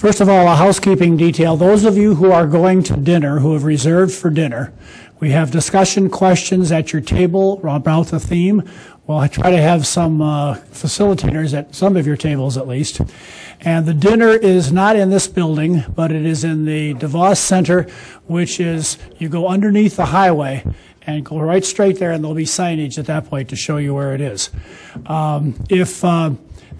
First of all, a housekeeping detail. Those of you who are going to dinner, who have reserved for dinner, we have discussion questions at your table about the theme. We'll try to have some facilitators at some of your tables at least. And the dinner is not in this building, but it is in the DeVos Center, which is, you go underneath the highway and go right straight there, and there'll be signage at that point to show you where it is.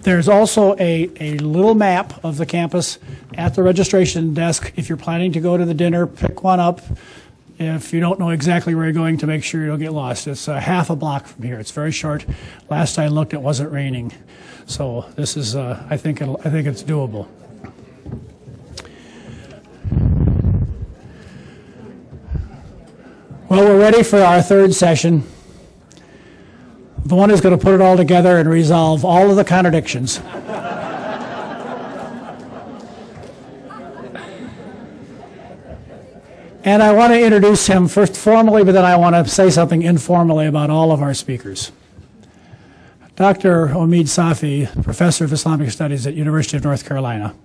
There's also a little map of the campus at the registration desk. If you're planning to go to the dinner, pick one up. If you don't know exactly where you're going, to make sure you don't get lost. It's half a block from here. It's very short. Last I looked, it wasn't raining. So this is, I think it's doable. Well, we're ready for our third session. The one who's going to put it all together and resolve all of the contradictions. And I want to introduce him first formally, but then I want to say something informally about all of our speakers. Dr. Omid Safi, Professor of Islamic Studies at University of North Carolina,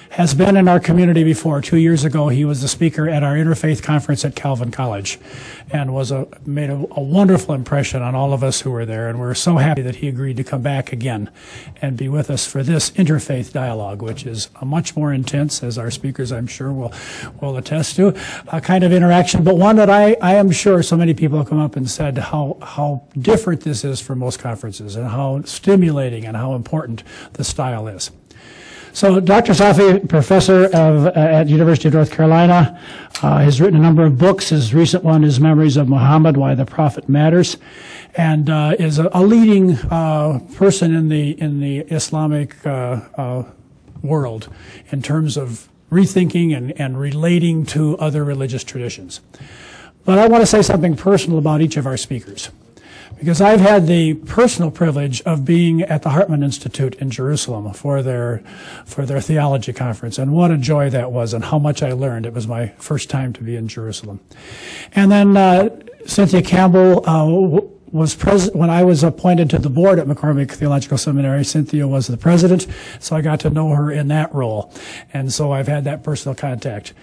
has been in our community before. 2 years ago, he was the speaker at our Interfaith Conference at Calvin College and made a wonderful impression on all of us who were there, and we're so happy that he agreed to come back again and be with us for this Interfaith Dialogue, which is a much more intense, as our speakers I'm sure will attest to, a kind of interaction, but one that I am sure so many people have come up and said how different this is from most conferences and how stimulating and how important the style is. So Dr. Safi, professor at University of North Carolina, has written a number of books. His recent one is Memories of Muhammad, Why the Prophet Matters, and is a leading person in the Islamic world in terms of rethinking and relating to other religious traditions. But I want to say something personal about each of our speakers, because I've had the personal privilege of being at the Hartman Institute in Jerusalem for their theology conference, and what a joy that was and how much I learned. It was my first time to be in Jerusalem. And then Cynthia Campbell was president when I was appointed to the board at McCormick Theological Seminary. Cynthia was the president, so I got to know her in that role, and so I've had that personal contact.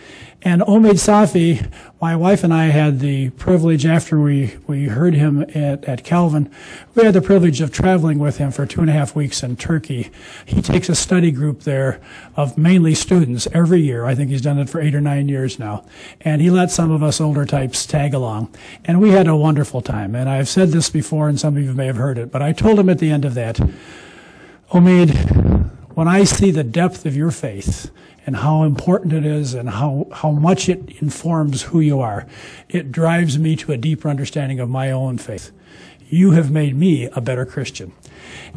And Omid Safi, my wife and I had the privilege, after we heard him at Calvin, we had the privilege of traveling with him for 2.5 weeks in Turkey. He takes a study group there of mainly students every year. I think he's done it for 8 or 9 years now. And he let some of us older types tag along. And we had a wonderful time. And I've said this before, and some of you may have heard it, but I told him at the end of that, Omid, when I see the depth of your faith and how important it is and how much it informs who you are, it drives me to a deeper understanding of my own faith. You have made me a better Christian.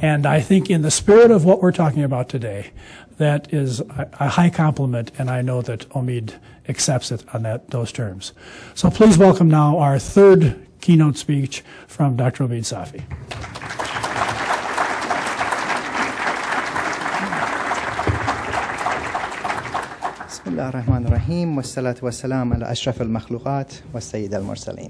And I think in the spirit of what we're talking about today, that is a high compliment, and I know that Omid accepts it on those terms. So please welcome now our third keynote speech from Dr. Omid Safi. بسم الله الرحمن الرحيم والصلاة والسلام على أشرف المخلوقات والسيد المرسلين.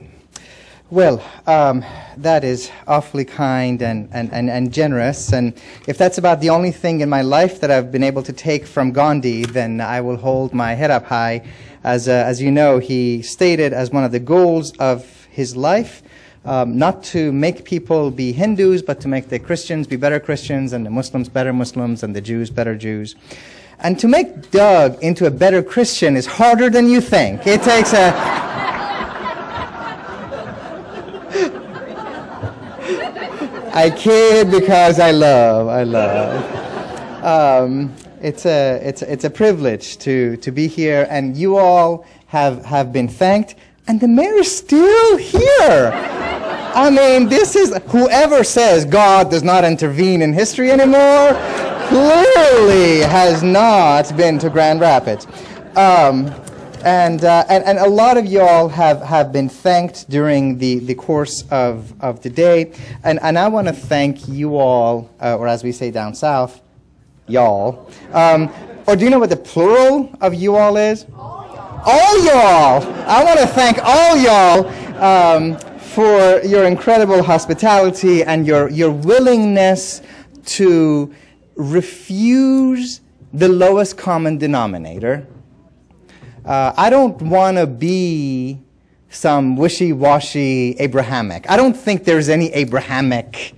Well, that is awfully kind and generous, and if that's about the only thing in my life that I've been able to take from Gandhi, then I will hold my head up high. As you know, he stated as one of the goals of his life, not to make people be Hindus, but to make the Christians be better Christians, and the Muslims better Muslims, and the Jews better Jews. And to make Doug into a better Christian is harder than you think. It takes a... I kid because I love. It's a privilege to be here, and you all have been thanked, and the mayor's still here. I mean, this is, whoever says God does not intervene in history anymore clearly has not been to Grand Rapids. And a lot of y'all have been thanked during the course of the day. And I want to thank you all, or as we say down south, y'all. Or do you know what the plural of you all is? All y'all. I want to thank all y'all for your incredible hospitality and your willingness to refuse the lowest common denominator. I don't want to be some wishy-washy Abrahamic. I don't think there's any Abrahamic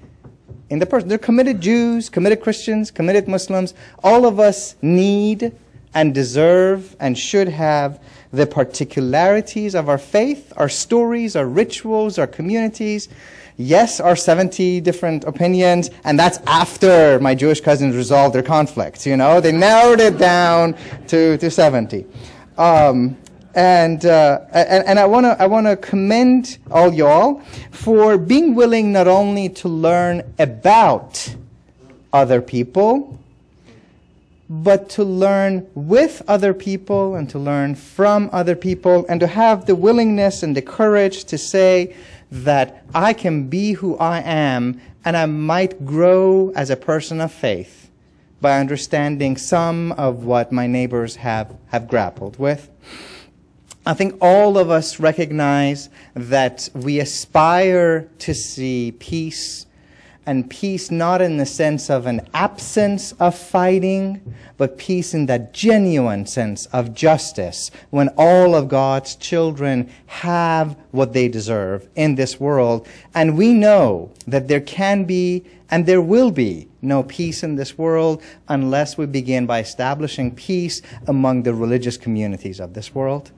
in the person. They're committed Jews, committed Christians, committed Muslims. All of us need and deserve and should have the particularities of our faith, our stories, our rituals, our communities. Yes, our 70 different opinions, and that's after my Jewish cousins resolved their conflicts, you know. They narrowed it down to 70. And I want to commend all y'all for being willing not only to learn about other people, but to learn with other people and to learn from other people and to have the willingness and the courage to say that I can be who I am and I might grow as a person of faith by understanding some of what my neighbors have grappled with. I think all of us recognize that we aspire to see peace, and peace not in the sense of an absence of fighting, but peace in that genuine sense of justice, when all of God's children have what they deserve in this world. And we know that there can be and there will be no peace in this world unless we begin by establishing peace among the religious communities of this world.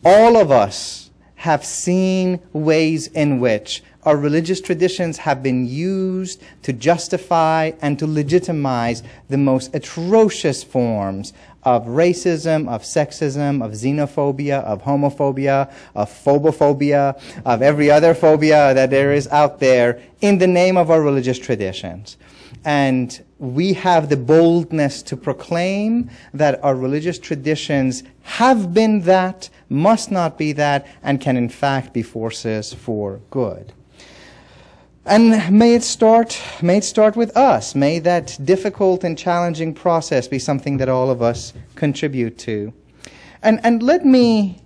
All of us have seen ways in which our religious traditions have been used to justify and to legitimize the most atrocious forms of racism, of sexism, of xenophobia, of homophobia, of phobophobia, of every other phobia that there is out there in the name of our religious traditions. And we have the boldness to proclaim that our religious traditions have been that, must not be that, and can in fact be forces for good. And may it start with us. May that difficult and challenging process be something that all of us contribute to. And let me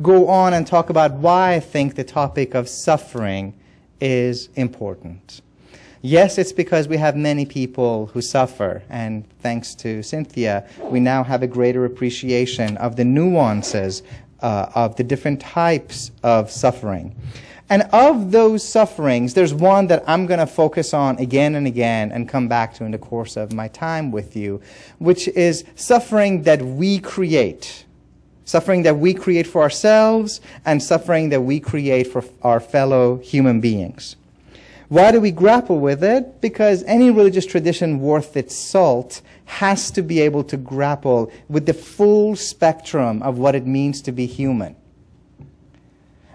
go on and talk about why I think the topic of suffering is important. Yes, it's because we have many people who suffer, and thanks to Cynthia, we now have a greater appreciation of the nuances of the different types of suffering. And of those sufferings, there's one that I'm going to focus on again and again and come back to in the course of my time with you, which is suffering that we create. Suffering that we create for ourselves and suffering that we create for our fellow human beings. Why do we grapple with it? Because any religious tradition worth its salt has to be able to grapple with the full spectrum of what it means to be human.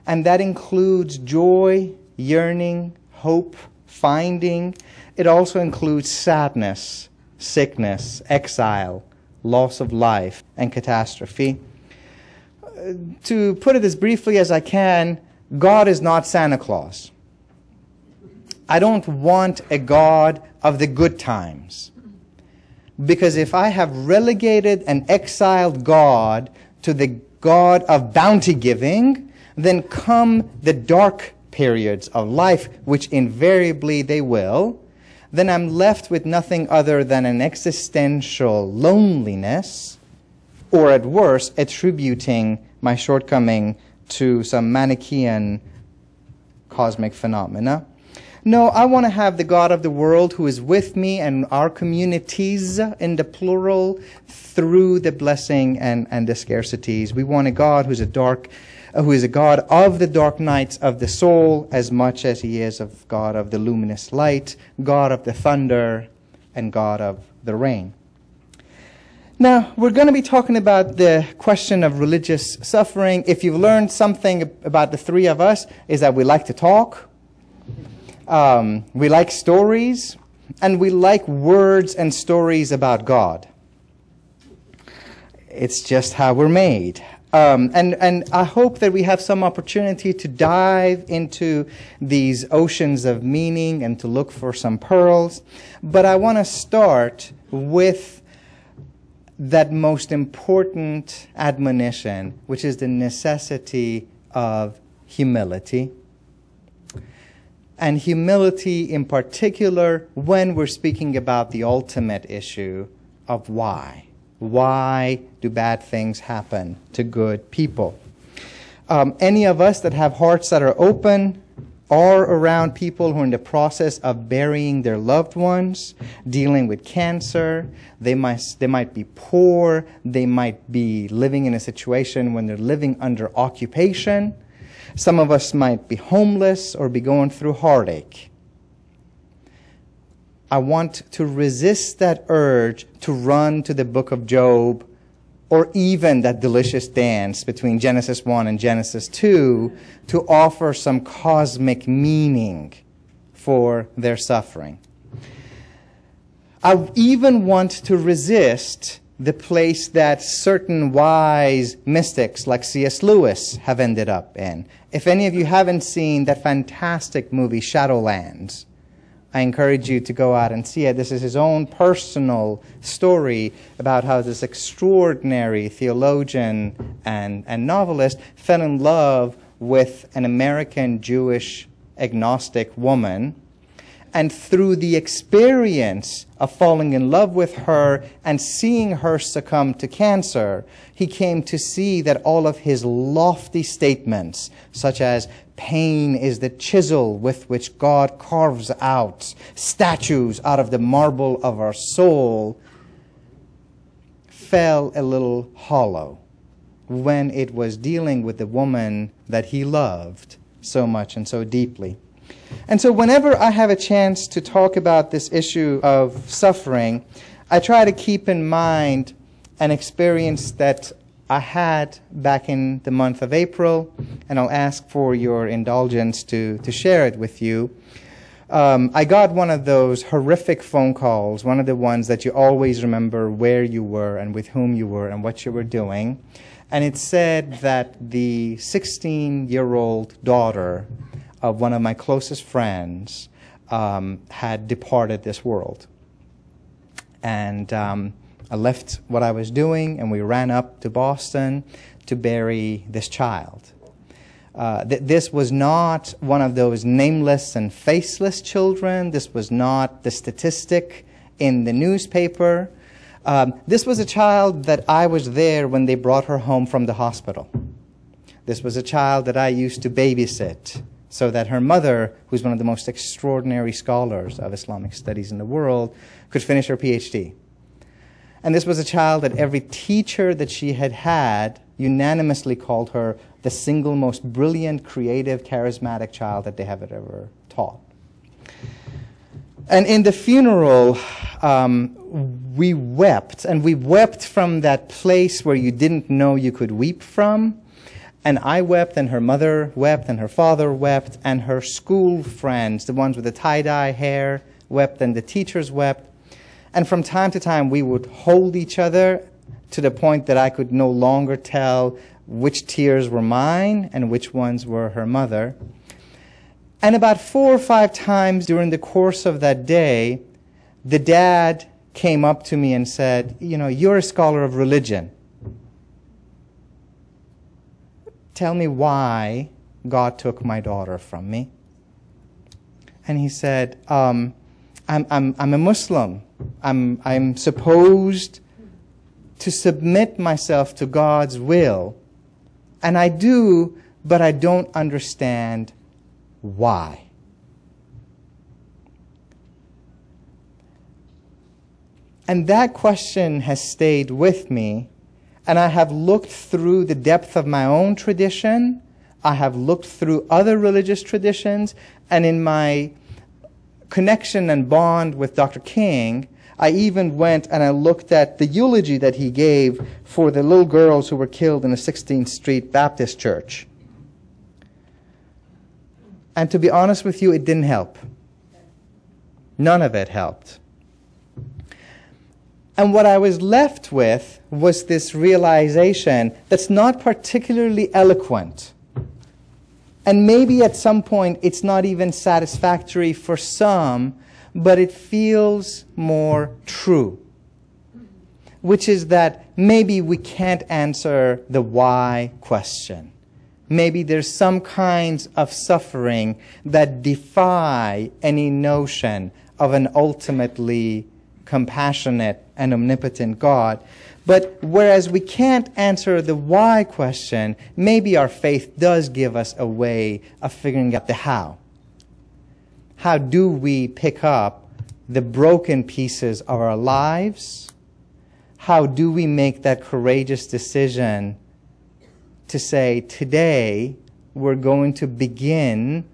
And that includes joy, yearning, hope, finding. It also includes sadness, sickness, exile, loss of life, and catastrophe. To put it as briefly as I can, God is not Santa Claus. I don't want a God of the good times. Because if I have relegated and exiled God to the God of bounty giving, then come the dark periods of life, which invariably they will, then I'm left with nothing other than an existential loneliness, or at worst, attributing my shortcoming to some Manichaean cosmic phenomena. No, I want to have the God of the world who is with me and our communities in the plural through the blessing and the scarcities. We want a God who is a God of the dark nights of the soul as much as he is of God of the luminous light, God of the thunder, and God of the rain. Now, we're going to be talking about the question of religious suffering. If you've learned something about the three of us, is that we like to talk, we like stories, and we like words and stories about God. It's just how we're made. And I hope that we have some opportunity to dive into these oceans of meaning and to look for some pearls. But I want to start with that most important admonition, which is the necessity of humility. And humility in particular when we're speaking about the ultimate issue of why. Why do bad things happen to good people? Any of us that have hearts that are open are around people who are in the process of burying their loved ones, dealing with cancer. They might be poor. They might be living in a situation when they're living under occupation. Some of us might be homeless or be going through heartache. I want to resist that urge to run to the book of Job, or even that delicious dance between Genesis 1 and Genesis 2 to offer some cosmic meaning for their suffering. I even want to resist the place that certain wise mystics like C.S. Lewis have ended up in. If any of you haven't seen that fantastic movie Shadowlands, I encourage you to go out and see it. This is his own personal story about how this extraordinary theologian and novelist fell in love with an American Jewish agnostic woman. And through the experience of falling in love with her and seeing her succumb to cancer, he came to see that all of his lofty statements, such as pain is the chisel with which God carves out statues out of the marble of our soul, fell a little hollow when it was dealing with the woman that he loved so much and so deeply. And so whenever I have a chance to talk about this issue of suffering, I try to keep in mind an experience that I had back in the month of April, and I'll ask for your indulgence to share it with you. I got one of those horrific phone calls, one of the ones that you always remember where you were and with whom you were and what you were doing. And it said that the 16-year-old daughter of one of my closest friends had departed this world. And I left what I was doing, and we ran up to Boston to bury this child. This was not one of those nameless and faceless children. This was not the statistic in the newspaper. This was a child that I was there when they brought her home from the hospital. This was a child that I used to babysit so that her mother, who's one of the most extraordinary scholars of Islamic studies in the world, could finish her PhD. And this was a child that every teacher that she had had unanimously called her the single most brilliant, creative, charismatic child that they have ever taught. And in the funeral, we wept, and we wept from that place where you didn't know you could weep from. And I wept, and her mother wept, and her father wept, and her school friends, the ones with the tie-dye hair, wept, and the teachers wept. And from time to time, we would hold each other to the point that I could no longer tell which tears were mine and which ones were her mother. And about 4 or 5 times during the course of that day, the dad came up to me and said, "You know, you're a scholar of religion. Tell me why God took my daughter from me." And he said, I'm a Muslim. I'm supposed to submit myself to God's will. And I do, but I don't understand why. And that question has stayed with me. And I have looked through the depth of my own tradition. I have looked through other religious traditions. And in my connection and bond with Dr. King, I even went and I looked at the eulogy that he gave for the little girls who were killed in the 16th Street Baptist Church. And to be honest with you, it didn't help. None of it helped. And what I was left with was this realization that's not particularly eloquent. And maybe at some point it's not even satisfactory for some, but it feels more true. Which is that maybe we can't answer the why question. Maybe there's some kinds of suffering that defy any notion of an ultimately compassionate and omnipotent God. But whereas we can't answer the why question, maybe our faith does give us a way of figuring out the how. How do we pick up the broken pieces of our lives? How do we make that courageous decision to say, today we're going to begin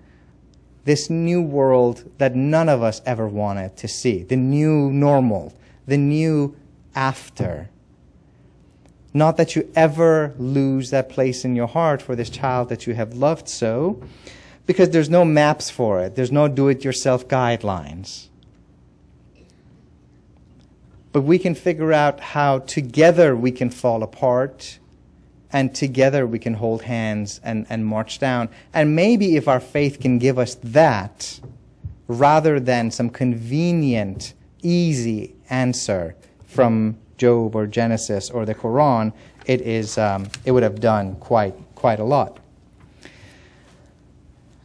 this new world that none of us ever wanted to see, the new normal, the new after. Not that you ever lose that place in your heart for this child that you have loved so, because there's no maps for it. There's no do-it-yourself guidelines. But we can figure out how together we can fall apart, and together we can hold hands and march down. And maybe if our faith can give us that, rather than some convenient, easy answer from Job or Genesis or the Quran, it would have done quite a lot.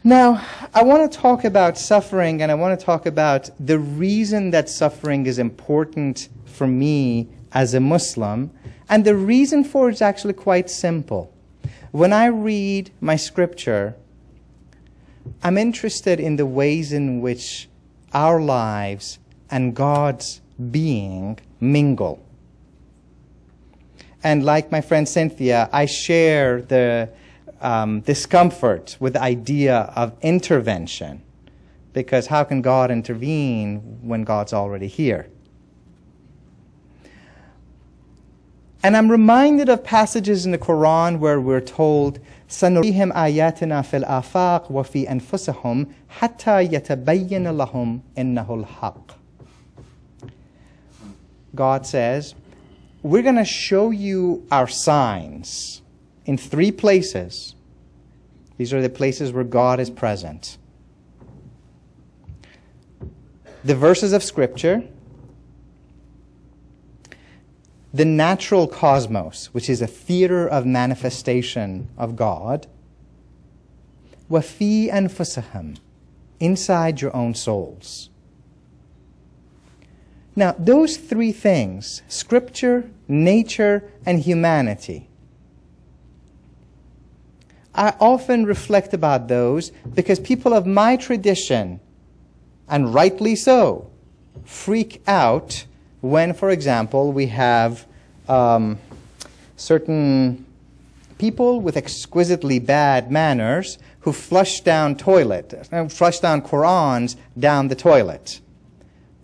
Now, I want to talk about suffering, and I want to talk about the reason that suffering is important for me as a Muslim. And the reason for it is actually quite simple. When I read my scripture, I'm interested in the ways in which our lives and God's being mingle. And like my friend Cynthia, I share the discomfort with the idea of intervention. Because how can God intervene when God's already here? And I'm reminded of passages in the Quran where we're told, سَنُرِيهِمْ آيَاتِنَا فِي الْآفَاقِ وَفِي أَنفُسِهِمْ حَتَّى يَتَبَيَّنَ لَهُمْ إِنَّهُ الْحَقِّ. God says, we're going to show you our signs in 3 places. These are the places where God is present. The verses of Scripture, the natural cosmos, which is a theater of manifestation of God, وَفِي أَنفُسِهِمْ, inside your own souls. Now, those 3 things, Scripture, nature, and humanity, I often reflect about those because people of my tradition, and rightly so, freak out when, for example, we have certain people with exquisitely bad manners who flush down Qurans down the toilet,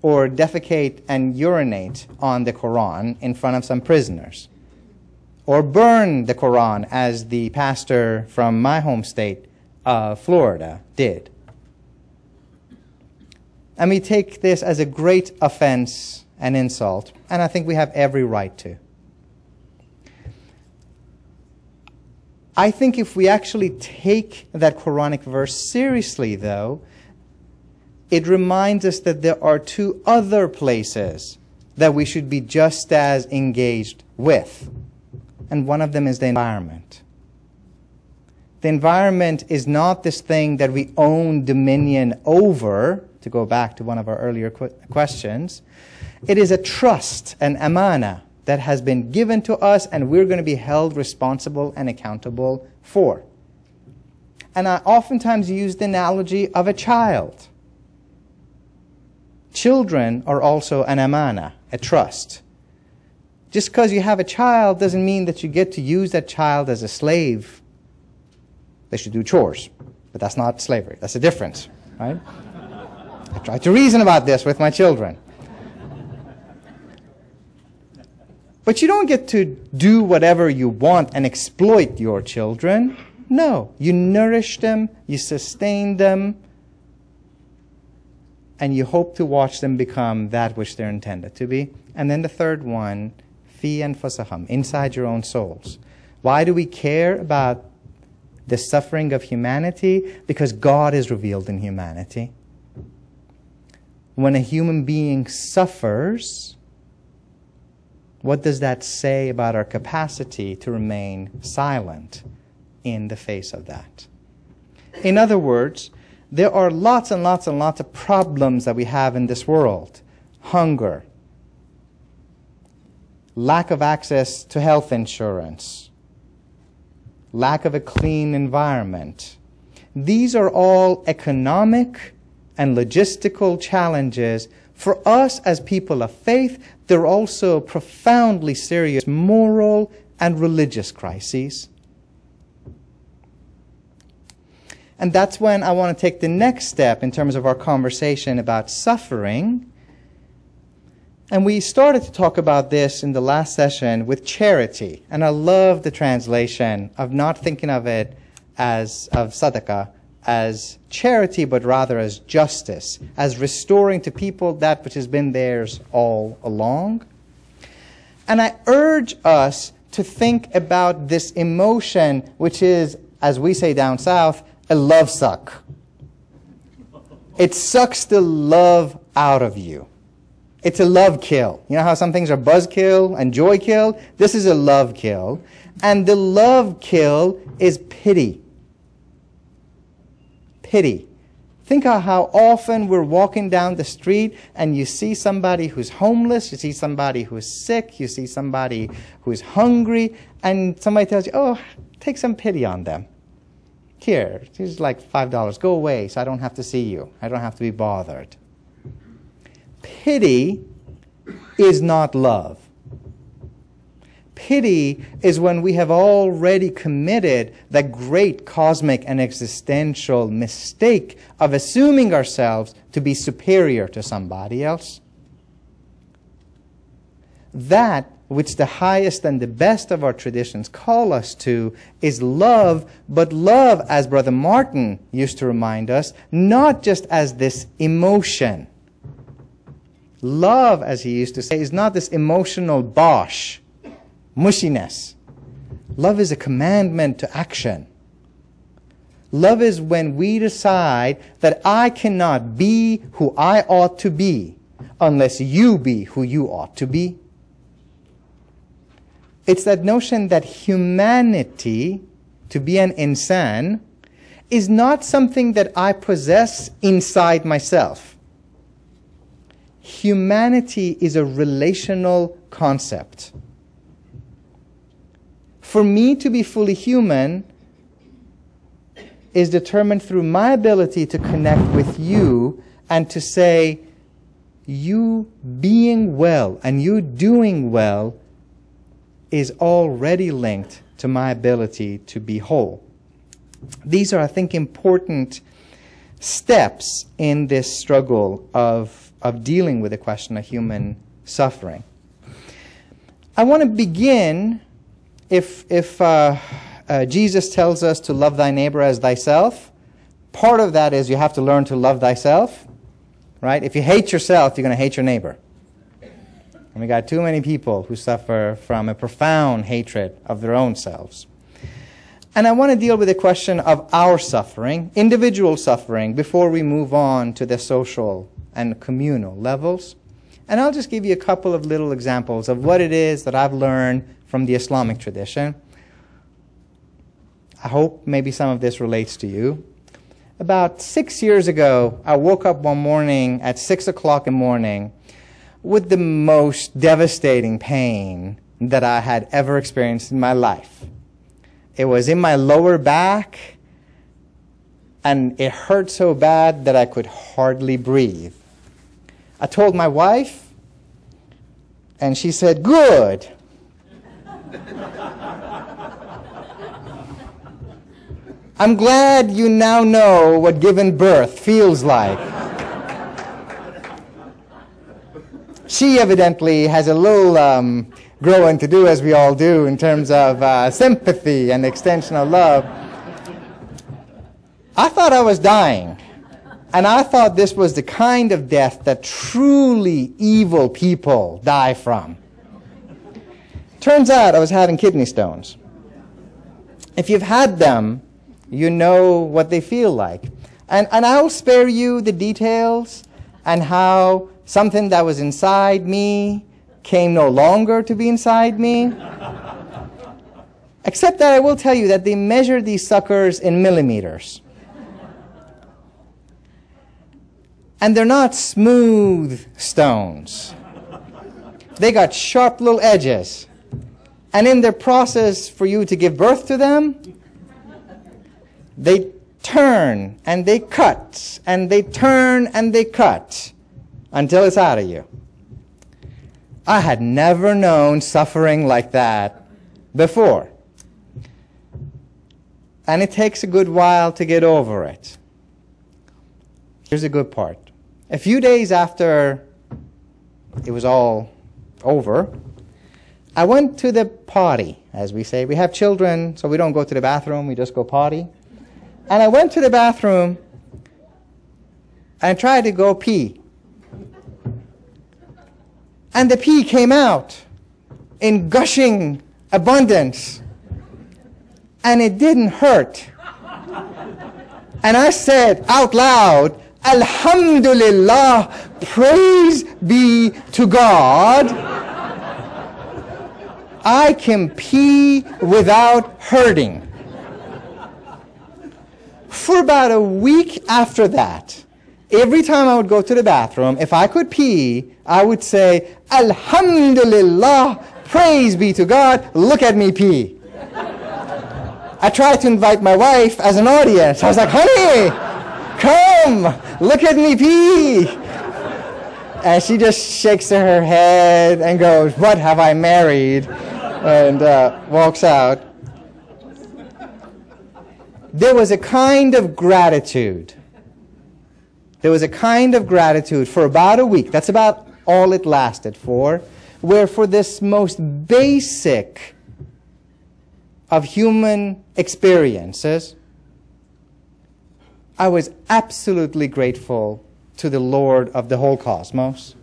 or defecate and urinate on the Quran in front of some prisoners, or burn the Quran as the pastor from my home state, Florida, did. And we take this as a great offense and insult, and I think we have every right to. I think if we actually take that Quranic verse seriously, though, it reminds us that there are 2 other places that we should be just as engaged with. And one of them is the environment. The environment is not this thing that we own dominion over, to go back to one of our earlier questions. It is a trust, an amana, that has been given to us and we're going to be held responsible and accountable for. And I oftentimes use the analogy of a child. Children are also an amana, a trust. Just because you have a child doesn't mean that you get to use that child as a slave. They should do chores, but that's not slavery. That's a difference, right? I try to reason about this with my children. But you don't get to do whatever you want and exploit your children. No, you nourish them, you sustain them, and you hope to watch them become that which they're intended to be. And then the third one, fi anfusahum, inside your own souls. Why do we care about the suffering of humanity? Because God is revealed in humanity. When a human being suffers, what does that say about our capacity to remain silent in the face of that? In other words, there are lots and lots and lots of problems that we have in this world. Hunger, lack of access to health insurance, lack of a clean environment. These are all economic and logistical challenges. For us as people of faith, they're also profoundly serious moral and religious crises. And that's when I want to take the next step in terms of our conversation about suffering. And we started to talk about this in the last session with charity. And I love the translation of not thinking of it as, of sadaqah, as charity, but rather as justice, as restoring to people that which has been theirs all along. And I urge us to think about this emotion, which is, as we say down south, a love suck. It sucks the love out of you. It's a love kill. You know how some things are buzz kill and joy kill? This is a love kill. And the love kill is pity. Pity. Think of how often we're walking down the street and you see somebody who's homeless, you see somebody who's sick, you see somebody who's hungry, and somebody tells you, oh, take some pity on them. Here, here's like $5. Go away so I don't have to see you. I don't have to be bothered. Pity is not love. Pity is when we have already committed the great cosmic and existential mistake of assuming ourselves to be superior to somebody else. That which the highest and the best of our traditions call us to is love, but love, as Brother Martin used to remind us, not just as this emotion. Love, as he used to say, is not this emotional bosh, mushiness. Love is a commandment to action. Love is when we decide that I cannot be who I ought to be unless you be who you ought to be. It's that notion that humanity, to be an insan, is not something that I possess inside myself. Humanity is a relational concept. For me to be fully human is determined through my ability to connect with you and to say, you being well and you doing well is already linked to my ability to be whole. These are, I think, important steps in this struggle of dealing with the question of human suffering. I want to begin, if Jesus tells us to love thy neighbor as thyself, part of that is you have to learn to love thyself, right? If you hate yourself, you're going to hate your neighbor. And we got too many people who suffer from a profound hatred of their own selves. And I want to deal with the question of our suffering, individual suffering, before we move on to the social and communal levels. And I'll just give you a couple of little examples of what it is that I've learned from the Islamic tradition. I hope maybe some of this relates to you. About 6 years ago, I woke up one morning at 6 o'clock in the morning with the most devastating pain that I had ever experienced in my life. It was in my lower back, and it hurt so bad that I could hardly breathe. I told my wife, and she said, "Good." I'm glad you now know what giving birth feels like. She evidently has a little growing to do, as we all do, in terms of sympathy and extension of love. I thought I was dying, and I thought this was the kind of death that truly evil people die from. Turns out I was having kidney stones. If you've had them, you know what they feel like. And I'll spare you the details and how something that was inside me came no longer to be inside me. Except that I will tell you that they measure these suckers in millimeters. And they're not smooth stones. They got sharp little edges. And in their process for you to give birth to them, they turn and they cut, and they turn and they cut until it's out of you. I had never known suffering like that before. And it takes a good while to get over it. Here's the good part. A few days after it was all over, I went to the potty, as we say. We have children, so we don't go to the bathroom, we just go potty. And I went to the bathroom and tried to go pee. And the pee came out in gushing abundance. And it didn't hurt. And I said out loud, Alhamdulillah, praise be to God. I can pee without hurting. For about a week after that, every time I would go to the bathroom, if I could pee, I would say, Alhamdulillah, praise be to God, look at me pee. I tried to invite my wife as an audience. I was like, honey, come, look at me pee. And she just shakes her head and goes, what have I married? And walks out. There was a kind of gratitude. There was a kind of gratitude for about a week. That's about all it lasted for. Where for this most basic of human experiences, I was absolutely grateful to the Lord of the whole cosmos.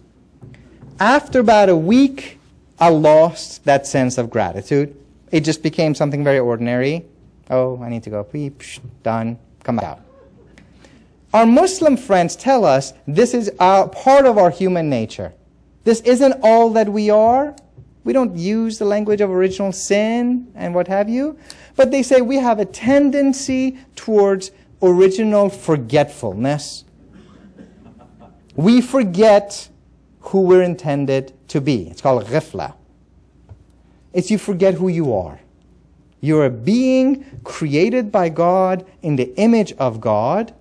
After about a week, I lost that sense of gratitude. It just became something very ordinary. Oh, I need to go pee, psh, done, come out. Our Muslim friends tell us this is part of our human nature. This isn't all that we are. We don't use the language of original sin and what have you. But they say we have a tendency towards original forgetfulness. We forget who we're intended to be. It's called ghifla. It's you forget who you are. You're a being created by God in the image of God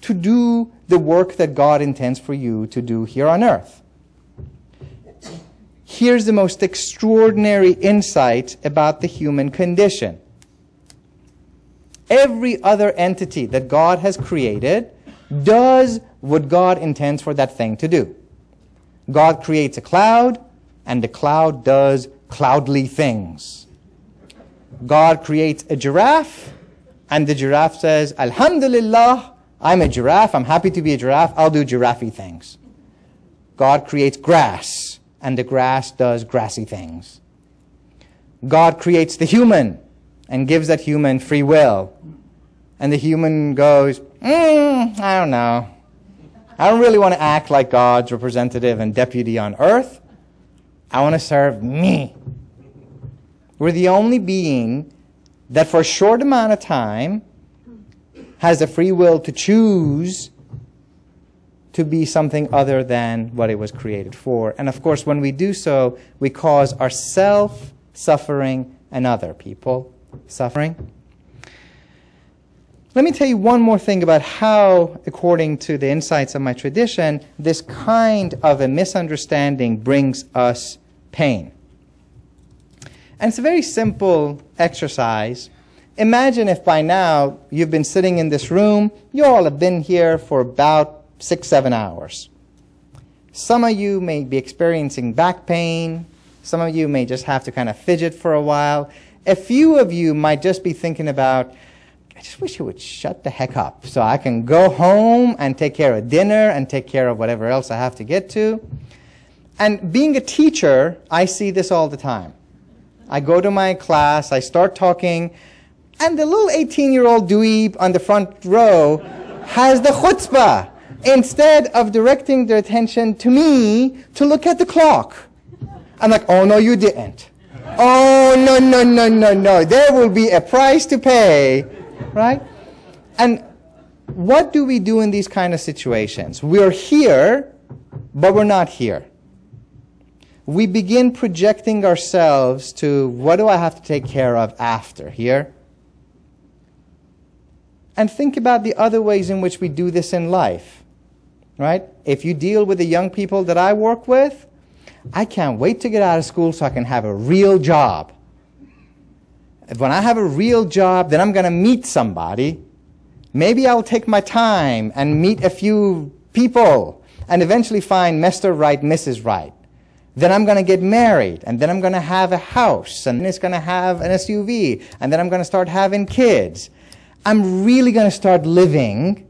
to do the work that God intends for you to do here on earth. Here's the most extraordinary insight about the human condition. Every other entity that God has created does what God intends for that thing to do. God creates a cloud, and the cloud does cloudly things. God creates a giraffe, and the giraffe says, Alhamdulillah, I'm a giraffe, I'm happy to be a giraffe, I'll do giraffe things. God creates grass, and the grass does grassy things. God creates the human, and gives that human free will. And the human goes, I don't know. I don't really want to act like God's representative and deputy on earth. I want to serve me. We're the only being that for a short amount of time has the free will to choose to be something other than what it was created for. And of course, when we do so, we cause ourselves suffering and other people suffering. Let me tell you one more thing about how, according to the insights of my tradition, this kind of a misunderstanding brings us pain. And it's a very simple exercise. Imagine if by now you've been sitting in this room, you all have been here for about 6-7 hours. Some of you may be experiencing back pain. Some of you may just have to kind of fidget for a while. A few of you might just be thinking about, I just wish you would shut the heck up so I can go home and take care of dinner and take care of whatever else I have to get to. And being a teacher, I see this all the time. I go to my class, I start talking, and the little 18-year-old dweeb on the front row has the chutzpah, instead of directing their attention to me, to look at the clock. I'm like, oh, no, you didn't. Oh, no, no, no, no, no. There will be a price to pay. Right? And what do we do in these kind of situations? We're here, but we're not here. we begin projecting ourselves to, what do I have to take care of after here? And think about the other ways in which we do this in life, right? If you deal with the young people that I work with, I can't wait to get out of school so I can have a real job. When I have a real job, then I'm going to meet somebody. Maybe I'll take my time and meet a few people and eventually find Mr. Right, Mrs. Right. Then I'm going to get married, and then I'm going to have a house, and then it's going to have an SUV, and then I'm going to start having kids. I'm really going to start living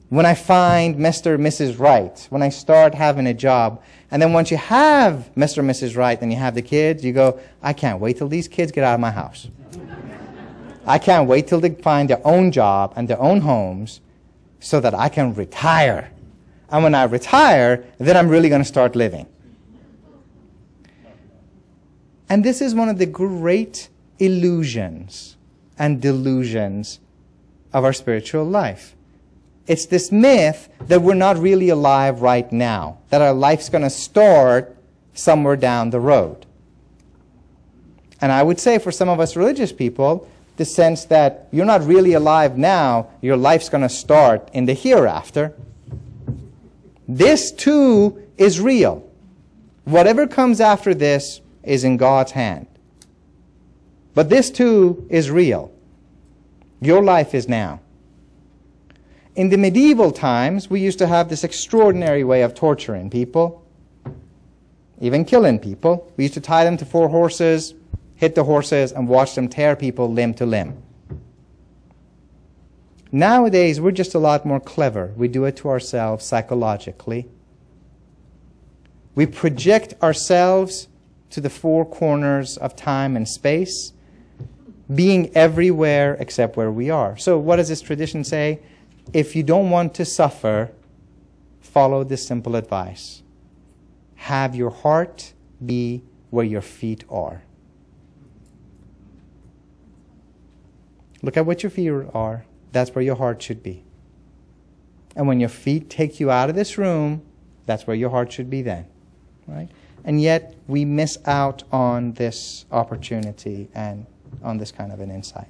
when I find Mr. and Mrs. Right, when I start having a job. And then once you have Mr. and Mrs. Right and you have the kids, you go, I can't wait till these kids get out of my house. I can't wait till they find their own job and their own homes so that I can retire. And when I retire, then I'm really going to start living. And this is one of the great illusions and delusions of our spiritual life. It's this myth that we're not really alive right now, that our life's going to start somewhere down the road. And I would say for some of us religious people, the sense that you're not really alive now, your life's going to start in the hereafter. This too is real. Whatever comes after this is in God's hand. But this too is real. Your life is now. In the medieval times, we used to have this extraordinary way of torturing people, even killing people. We used to tie them to 4 horses, hit the horses, and watch them tear people limb to limb. Nowadays, we're just a lot more clever. We do it to ourselves psychologically. We project ourselves to the 4 corners of time and space, being everywhere except where we are. So what does this tradition say? If you don't want to suffer, follow this simple advice. Have your heart be where your feet are. Look at what your feet are. That's where your heart should be. And when your feet take you out of this room, that's where your heart should be then. Right? And yet we miss out on this opportunity and on this kind of an insight.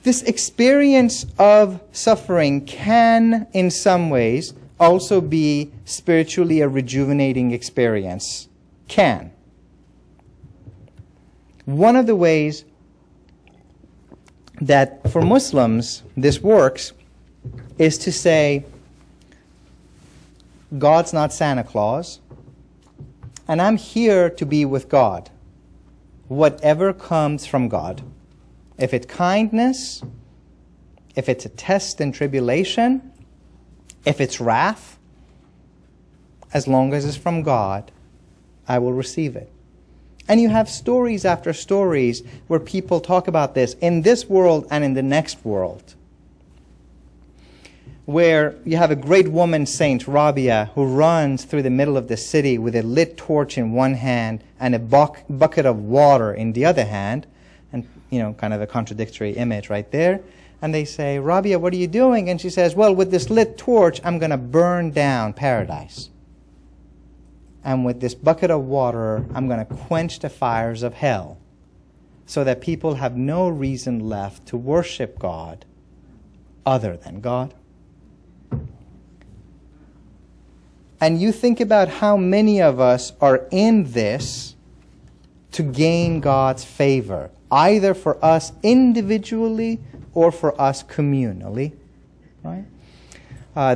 This experience of suffering can, in some ways, also be spiritually a rejuvenating experience. Can. One of the ways that for Muslims this works is to say, God's not Santa Claus, and I'm here to be with God. Whatever comes from God. If it's kindness, if it's a test and tribulation, if it's wrath, as long as it's from God, I will receive it. And you have stories after stories where people talk about this in this world and in the next world. Where you have a great woman, Saint Rabia, who runs through the middle of the city with a lit torch in one hand and a bucket of water in the other hand. And, kind of a contradictory image right there. And they say, Rabia, what are you doing? And she says, well, with this lit torch, I'm going to burn down paradise. And with this bucket of water, I'm going to quench the fires of hell, so that people have no reason left to worship God other than God. And you think about how many of us are in this to gain God's favor, either for us individually or for us communally, right?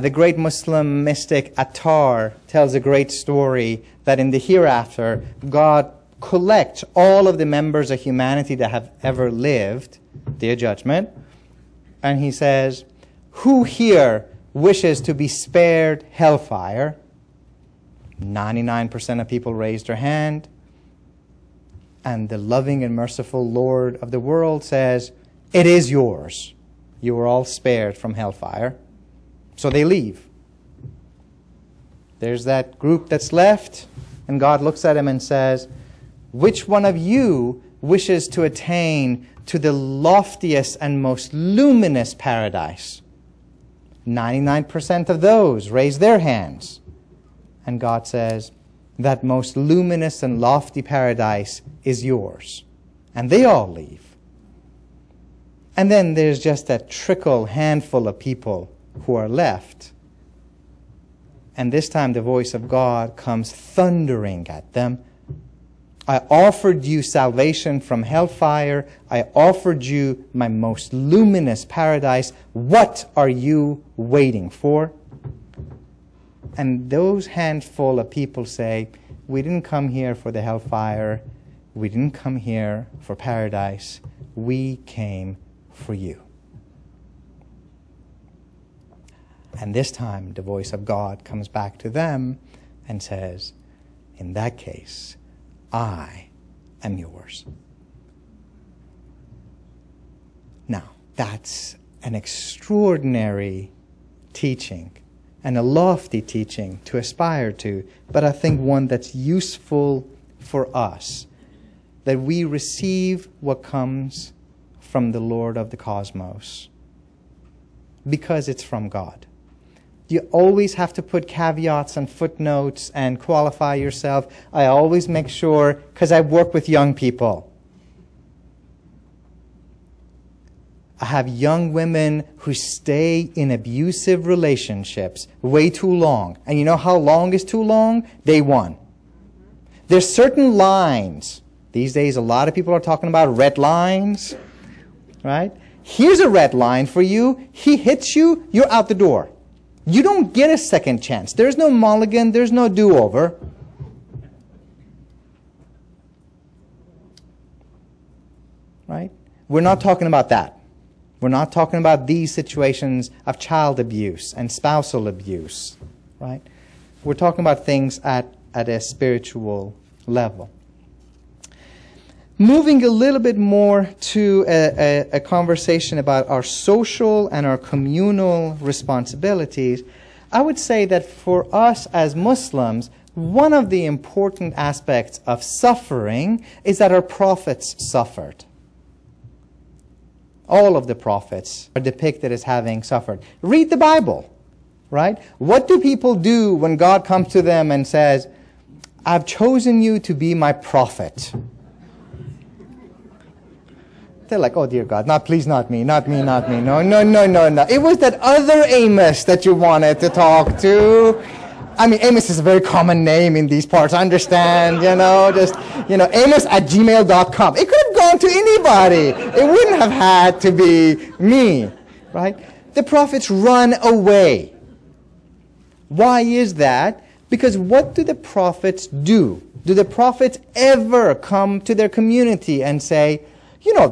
The great Muslim mystic Attar tells a great story that in the hereafter, God collects all of the members of humanity that have ever lived, their judgment, and he says, who here wishes to be spared hellfire? 99% of people raised their hand. And the loving and merciful Lord of the world says, it is yours. You are all spared from hellfire. So they leave. There's that group that's left, and God looks at him and says, which one of you wishes to attain to the loftiest and most luminous paradise? 99% of those raise their hands. And God says, that most luminous and lofty paradise is yours. And they all leave. And then there's just that handful of people who are left. And this time the voice of God comes thundering at them. I offered you salvation from hellfire. I offered you my most luminous paradise. What are you waiting for? And those handful of people say, we didn't come here for the hellfire. We didn't come here for paradise. We came for you. And this time the voice of God comes back to them and says, in that case, I am yours. Now, that's an extraordinary teaching and a lofty teaching to aspire to, but I think one that's useful for us, that we receive what comes from the Lord of the cosmos because it's from God. You always have to put caveats and footnotes and qualify yourself. I always make sure, because I work with young people. I have young women who stay in abusive relationships way too long. And you know how long is too long? Day one. There's certain lines. These days, a lot of people are talking about red lines, right? Here's a red line for you. He hits you, you're out the door. You don't get a second chance. There's no mulligan. There's no do-over. Right? We're not talking about that. We're not talking about these situations of child abuse and spousal abuse. Right? We're talking about things at a spiritual level. Moving a little bit more to a conversation about our social and our communal responsibilities, I would say that for us as Muslims, one of the important aspects of suffering is that our prophets suffered. All of the prophets are depicted as having suffered. Read the Bible, right? What do people do when God comes to them and says, I've chosen you to be my prophet? They're like, oh dear God, please not me. No. It was that other Amos that you wanted to talk to. I mean, Amos is a very common name in these parts, I understand, Amos@gmail.com. It could have gone to anybody. It wouldn't have had to be me, right? The prophets run away. Why is that? Because what do the prophets do? Do the prophets ever come to their community and say,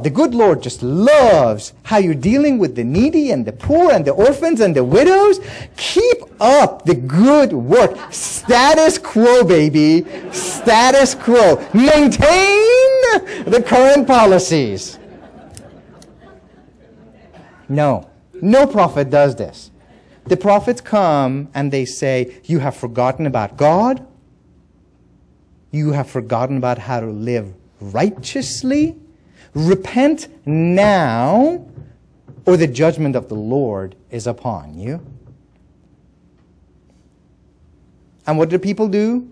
the good Lord just loves how you're dealing with the needy and the poor and the orphans and the widows? Keep up the good work. Status quo, baby. Status quo. Maintain the current policies. No. No prophet does this. The prophets come and they say, you have forgotten about God. You have forgotten about how to live righteously. Repent now, or the judgment of the Lord is upon you. And what do people do?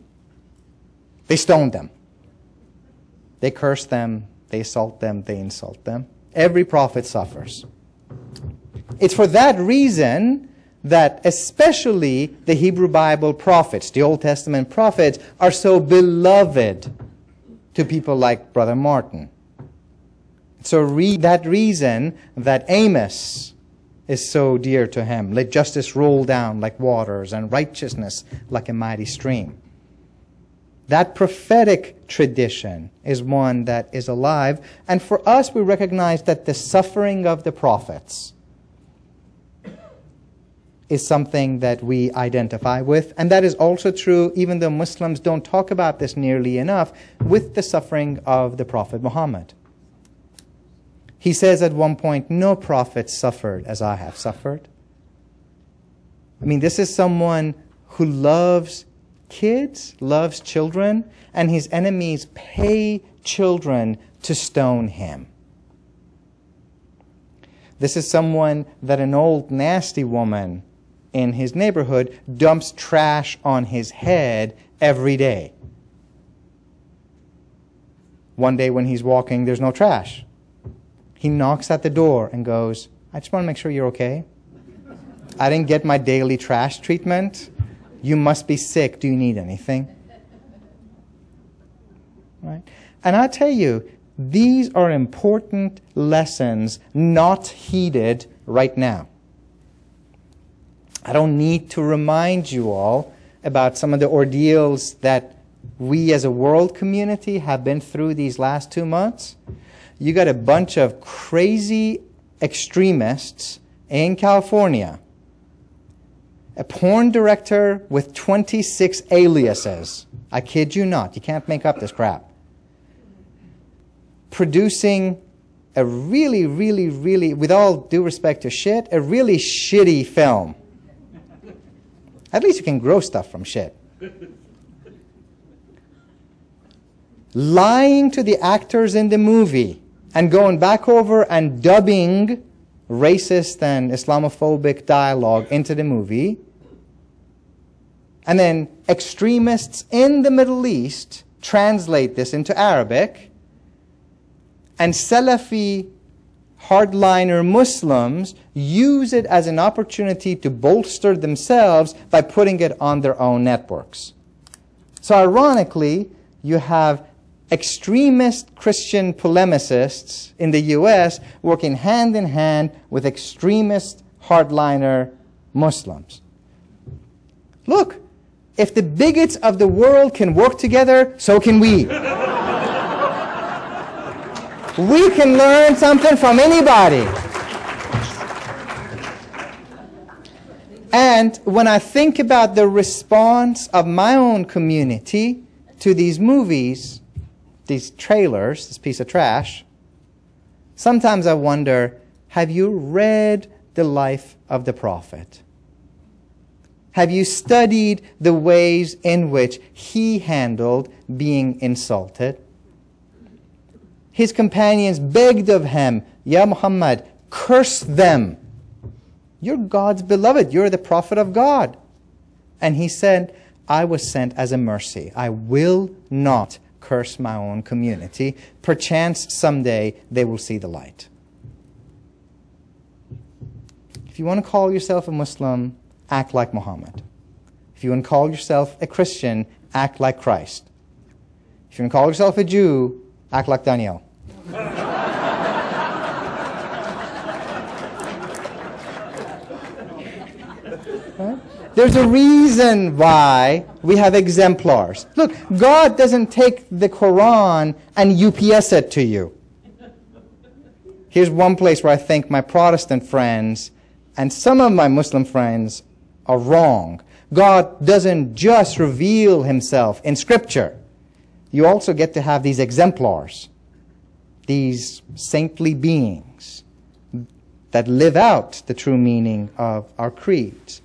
They stone them. They curse them. They assault them. They insult them. Every prophet suffers. It's for that reason that especially the Hebrew Bible prophets, the Old Testament prophets, are so beloved to people like Brother Martin. So that reason that Amos is so dear to him. Let justice roll down like waters and righteousness like a mighty stream. That prophetic tradition is one that is alive. And for us, we recognize that the suffering of the prophets is something that we identify with. And that is also true, even though Muslims don't talk about this nearly enough, with the suffering of the Prophet Muhammad. He says at one point, no prophet suffered as I have suffered. I mean, this is someone who loves kids, loves children, and his enemies pay children to stone him. This is someone that an old nasty woman in his neighborhood dumps trash on his head every day. One day when he's walking, there's no trash. He knocks at the door and goes, I just want to make sure you're okay. I didn't get my daily trash treatment. You must be sick. Do you need anything? Right? And I tell you, these are important lessons not heeded right now. I don't need to remind you all about some of the ordeals that we as a world community have been through these last 2 months. You got a bunch of crazy extremists in California. A porn director with 26 aliases. I kid you not. You can't make up this crap. Producing a really, really, really, with all due respect to shit, a really shitty film. At least you can grow stuff from shit. Lying to the actors in the movie and going back over and dubbing racist and Islamophobic dialogue into the movie. And then extremists in the Middle East translate this into Arabic. And Salafi hardliner Muslims use it as an opportunity to bolster themselves by putting it on their own networks. So ironically, you have extremist Christian polemicists in the US working hand in hand with extremist hardliner Muslims. Look, if the bigots of the world can work together, so can we. We can learn something from anybody. And when I think about the response of my own community to these movies, these trailers, this piece of trash, sometimes I wonder, have you read the life of the prophet? Have you studied the ways in which he handled being insulted? His companions begged of him, Ya Muhammad, curse them. You're God's beloved. You're the prophet of God. And he said, I was sent as a mercy. I will not curse my own community. Perchance someday they will see the light. If you want to call yourself a Muslim, act like Muhammad. If you want to call yourself a Christian, act like Christ. If you want to call yourself a Jew, act like Daniel. Right? There's a reason why we have exemplars. Look, God doesn't take the Quran and UPS it to you. Here's one place where I think my Protestant friends and some of my Muslim friends are wrong. God doesn't just reveal himself in Scripture. You also get to have these exemplars, these saintly beings that live out the true meaning of our creeds.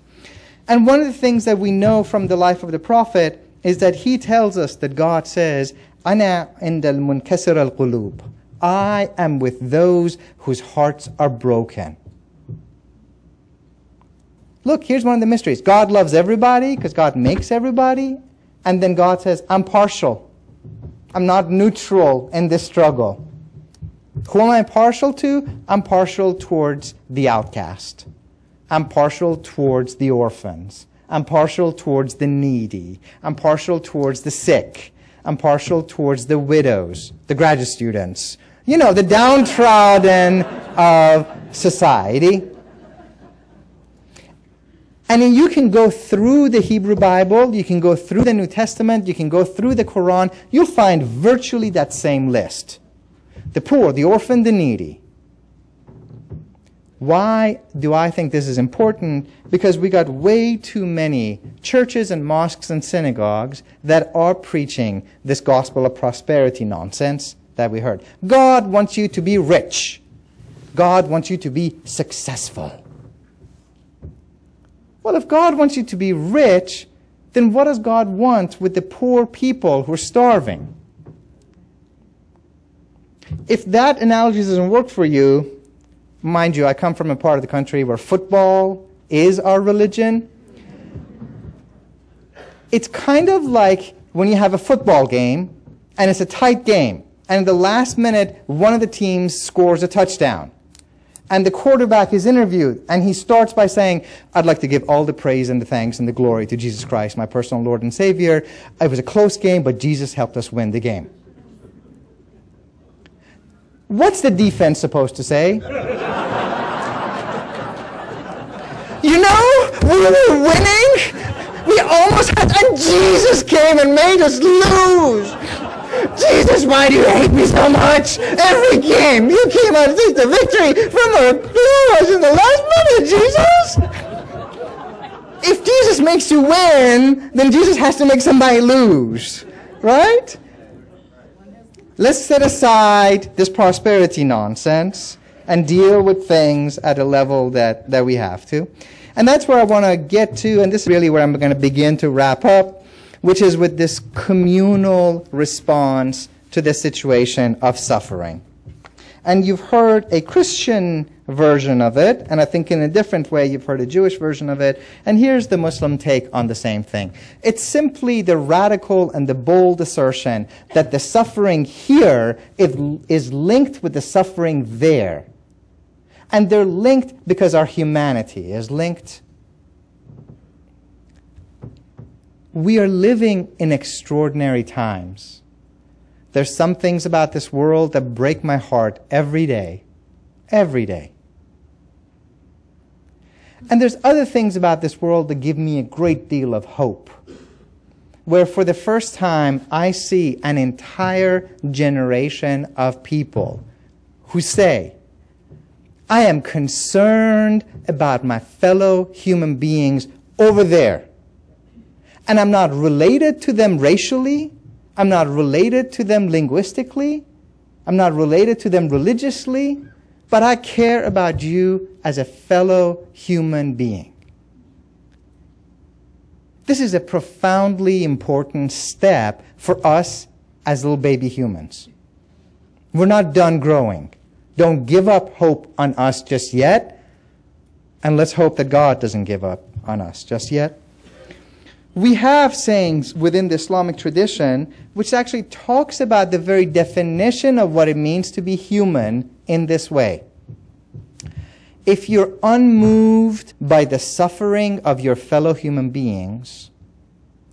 And one of the things that we know from the life of the prophet is that he tells us that God says, "Ana indal munkasir al-qulub." I am with those whose hearts are broken. Look, here's one of the mysteries. God loves everybody because God makes everybody. And then God says, I'm partial. I'm not neutral in this struggle. Who am I partial to? I'm partial towards the outcast. I'm partial towards the orphans. I'm partial towards the needy. I'm partial towards the sick. I'm partial towards the widows, the graduate students. You know, the downtrodden of society. And then you can go through the Hebrew Bible, you can go through the New Testament, you can go through the Quran, you'll find virtually that same list. The poor, the orphan, the needy. Why do I think this is important? Because we got way too many churches and mosques and synagogues that are preaching this gospel of prosperity nonsense that we heard. God wants you to be rich. God wants you to be successful. Well, if God wants you to be rich, then what does God want with the poor people who are starving? If that analogy doesn't work for you, mind you, I come from a part of the country where football is our religion. It's kind of like when you have a football game and it's a tight game, and at the last minute, one of the teams scores a touchdown. And the quarterback is interviewed, and he starts by saying, I'd like to give all the praise and the thanks and the glory to Jesus Christ, my personal Lord and Savior. It was a close game, but Jesus helped us win the game. What's the defense supposed to say? You know, we were winning. We almost had, and Jesus came and made us lose. Jesus, why do you hate me so much? Every game, you came out with the victory from our applause in the last minute, Jesus. If Jesus makes you win, then Jesus has to make somebody lose, right? Let's set aside this prosperity nonsense and deal with things at a level that we have to. And that's where I want to get to, and this is really where I'm going to begin to wrap up, which is with this communal response to the situation of suffering. And you've heard a Christian version of it, and I think in a different way you've heard a Jewish version of it, and here's the Muslim take on the same thing. It's simply the radical and the bold assertion that the suffering here is linked with the suffering there. And they're linked because our humanity is linked. We are living in extraordinary times. There's some things about this world that break my heart every day. Every day. And there's other things about this world that give me a great deal of hope. Where for the first time I see an entire generation of people who say, I am concerned about my fellow human beings over there. And I'm not related to them racially. I'm not related to them linguistically. I'm not related to them religiously. But I care about you as a fellow human being. This is a profoundly important step for us as little baby humans. We're not done growing. Don't give up hope on us just yet. And let's hope that God doesn't give up on us just yet. We have sayings within the Islamic tradition which actually talks about the very definition of what it means to be human in this way. If you're unmoved by the suffering of your fellow human beings,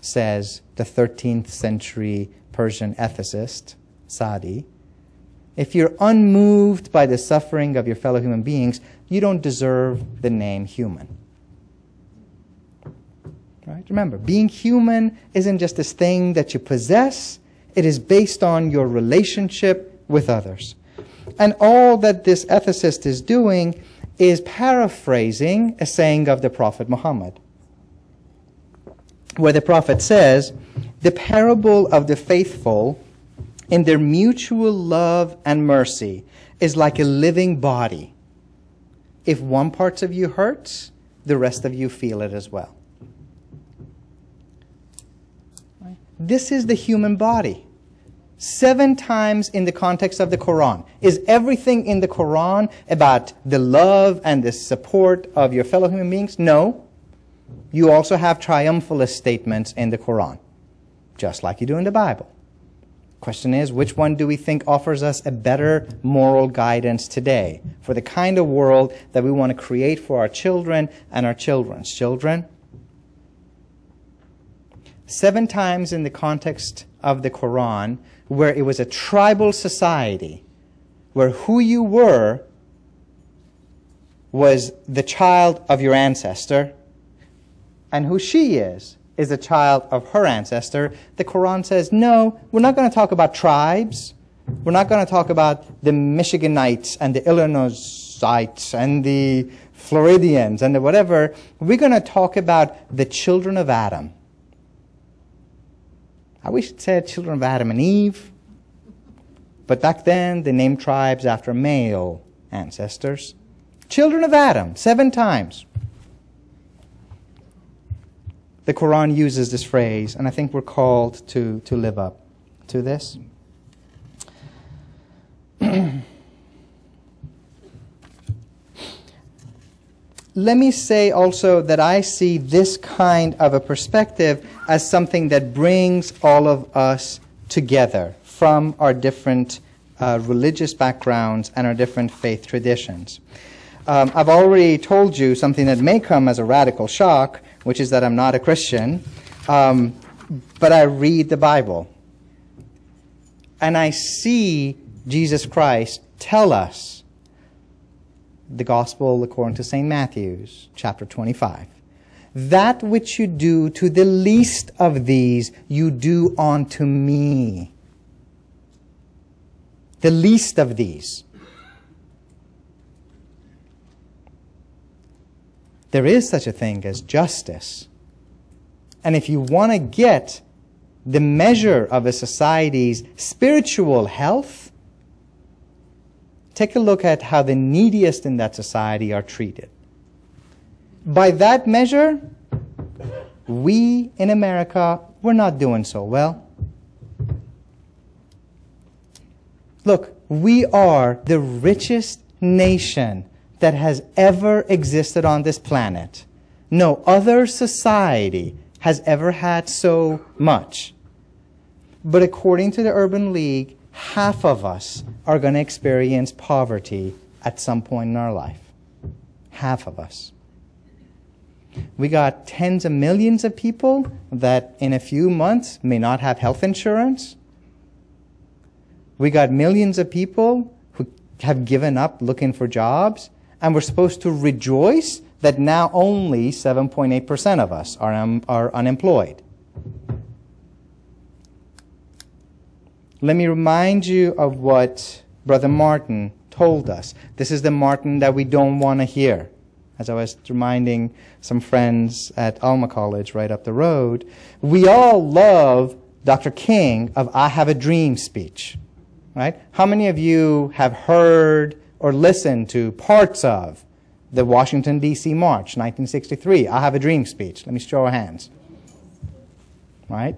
says the 13th century Persian ethicist, Sadi, if you're unmoved by the suffering of your fellow human beings, you don't deserve the name human. Right? Remember, being human isn't just this thing that you possess. It is based on your relationship with others. And all that this ethicist is doing is paraphrasing a saying of the Prophet Muhammad, where the Prophet says, the parable of the faithful in their mutual love and mercy is like a living body. If one part of you hurts, the rest of you feel it as well. Right? This is the human body. 7 times in the context of the Quran. Is everything in the Quran about the love and the support of your fellow human beings? No. You also have triumphalist statements in the Quran, just like you do in the Bible. Question is, which one do we think offers us a better moral guidance today for the kind of world that we want to create for our children and our children's children? 7 times in the context of the Quran, where it was a tribal society, where who you were was the child of your ancestor, and who she is a child of her ancestor, the Quran says, no, we're not going to talk about tribes. We're not going to talk about the Michiganites and the Illinoisites and the Floridians and the whatever. We're going to talk about the children of Adam. I wish it said children of Adam and Eve. But back then, they named tribes after male ancestors. Children of Adam, 7 times. The Quran uses this phrase, and I think we're called to live up to this. let me say also that I see this kind of a perspective as something that brings all of us together from our different religious backgrounds and our different faith traditions. I've already told you something that may come as a radical shock, which is that I'm not a Christian, but I read the Bible. And I see Jesus Christ tell us, the Gospel according to St. Matthew's, chapter 25. That which you do to the least of these, you do unto me. The least of these. There is such a thing as justice. And if you want to get the measure of a society's spiritual health, take a look at how the neediest in that society are treated. By that measure, we in America, we're not doing so well. Look, we are the richest nation that has ever existed on this planet. No other society has ever had so much. But according to the Urban League, half of us are going to experience poverty at some point in our life. Half of us. We got tens of millions of people that in a few months may not have health insurance. We got millions of people who have given up looking for jobs, and we're supposed to rejoice that now only 7.8% of us are unemployed. Let me remind you of what Brother Martin told us. This is the Martin that we don't want to hear. As I was reminding some friends at Alma College right up the road, we all love Dr. King of I Have a Dream speech. Right? How many of you have heard or listened to parts of the Washington, D.C. March, 1963, I Have a Dream speech? Let me show our hands. Right?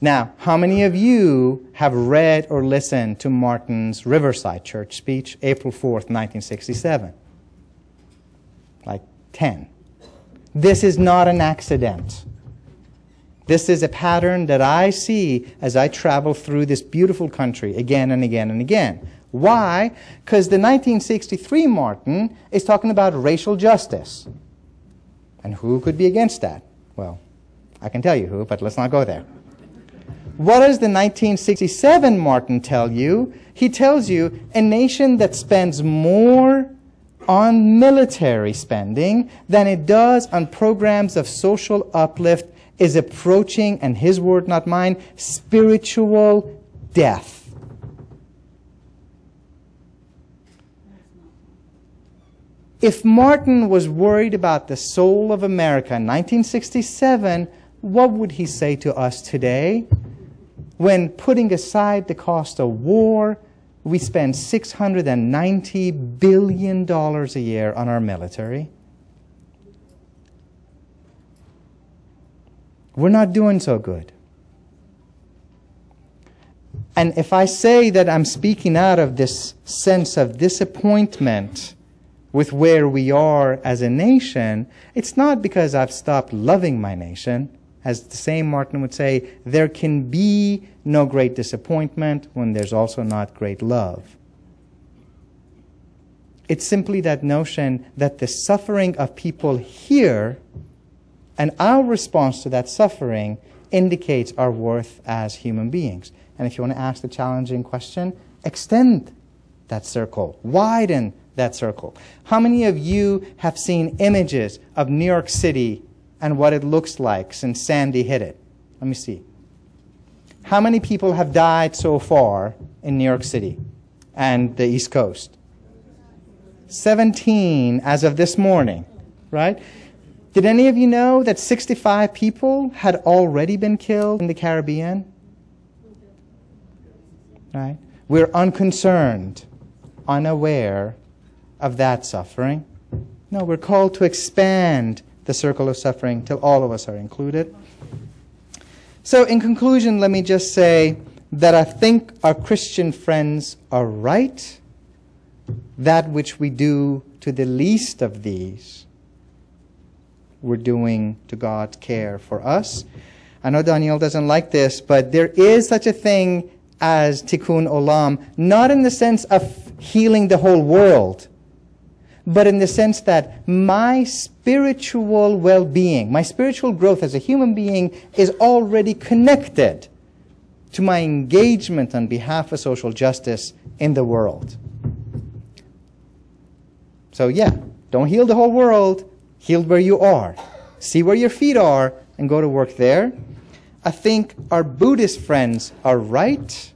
Now, how many of you have read or listened to Martin's Riverside Church speech, April 4th, 1967? Like 10. This is not an accident. This is a pattern that I see as I travel through this beautiful country again and again and again. Why? Because the 1963 Martin is talking about racial justice. And who could be against that? Well, I can tell you who, but let's not go there. What does the 1967 Martin tell you? He tells you a nation that spends more on military spending than it does on programs of social uplift is approaching, and his word, not mine, spiritual death. If Martin was worried about the soul of America in 1967, what would he say to us today? When, putting aside the cost of war, we spend $690 billion a year on our military. We're not doing so good. And if I say that I'm speaking out of this sense of disappointment with where we are as a nation, it's not because I've stopped loving my nation. As the same Martin would say, there can be no great disappointment when there's also not great love. It's simply that notion that the suffering of people here and our response to that suffering indicates our worth as human beings. And if you want to ask the challenging question, extend that circle, widen that circle. How many of you have seen images of New York City and what it looks like since Sandy hit it? Let me see. How many people have died so far in New York City and the East Coast? 17 as of this morning, right? Did any of you know that 65 people had already been killed in the Caribbean? Right? We're unconcerned, unaware of that suffering. No, we're called to expand the circle of suffering till all of us are included. So in conclusion, let me just say that I think our Christian friends are right. That which we do to to the least of these, we're doing to God's care for us. I know Daniel doesn't like this, but there is such a thing as tikkun olam, not in the sense of healing the whole world, but in the sense that my spiritual well-being, my spiritual growth as a human being is already connected to my engagement on behalf of social justice in the world. So yeah, don't heal the whole world, heal where you are. See where your feet are and go to work there. I think our Buddhist friends are right.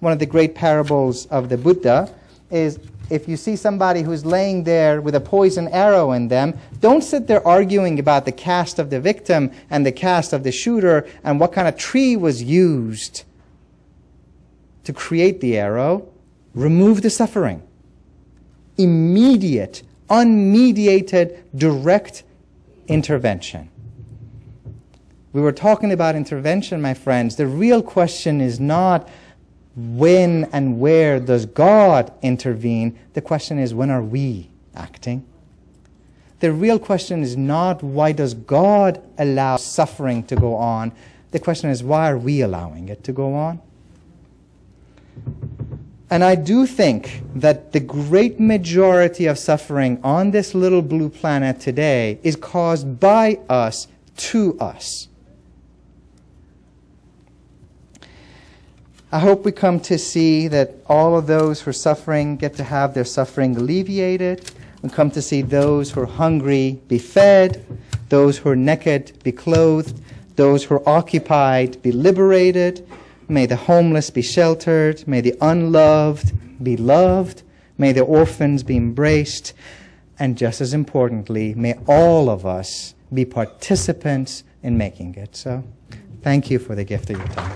One of the great parables of the Buddha is if you see somebody who's laying there with a poison arrow in them, don't sit there arguing about the caste of the victim and the caste of the shooter and what kind of tree was used to create the arrow. Remove the suffering. Immediate, unmediated, direct intervention. We were talking about intervention, my friends. The real question is not when and where does God intervene. The question is, when are we acting? The real question is not why does God allow suffering to go on. The question is, why are we allowing it to go on? And I do think that the great majority of suffering on this little blue planet today is caused by us to us. I hope we come to see that all of those who are suffering get to have their suffering alleviated. We come to see those who are hungry be fed, those who are naked be clothed, those who are occupied be liberated. May the homeless be sheltered. May the unloved be loved. May the orphans be embraced. And just as importantly, may all of us be participants in making it so. Thank you for the gift of your time.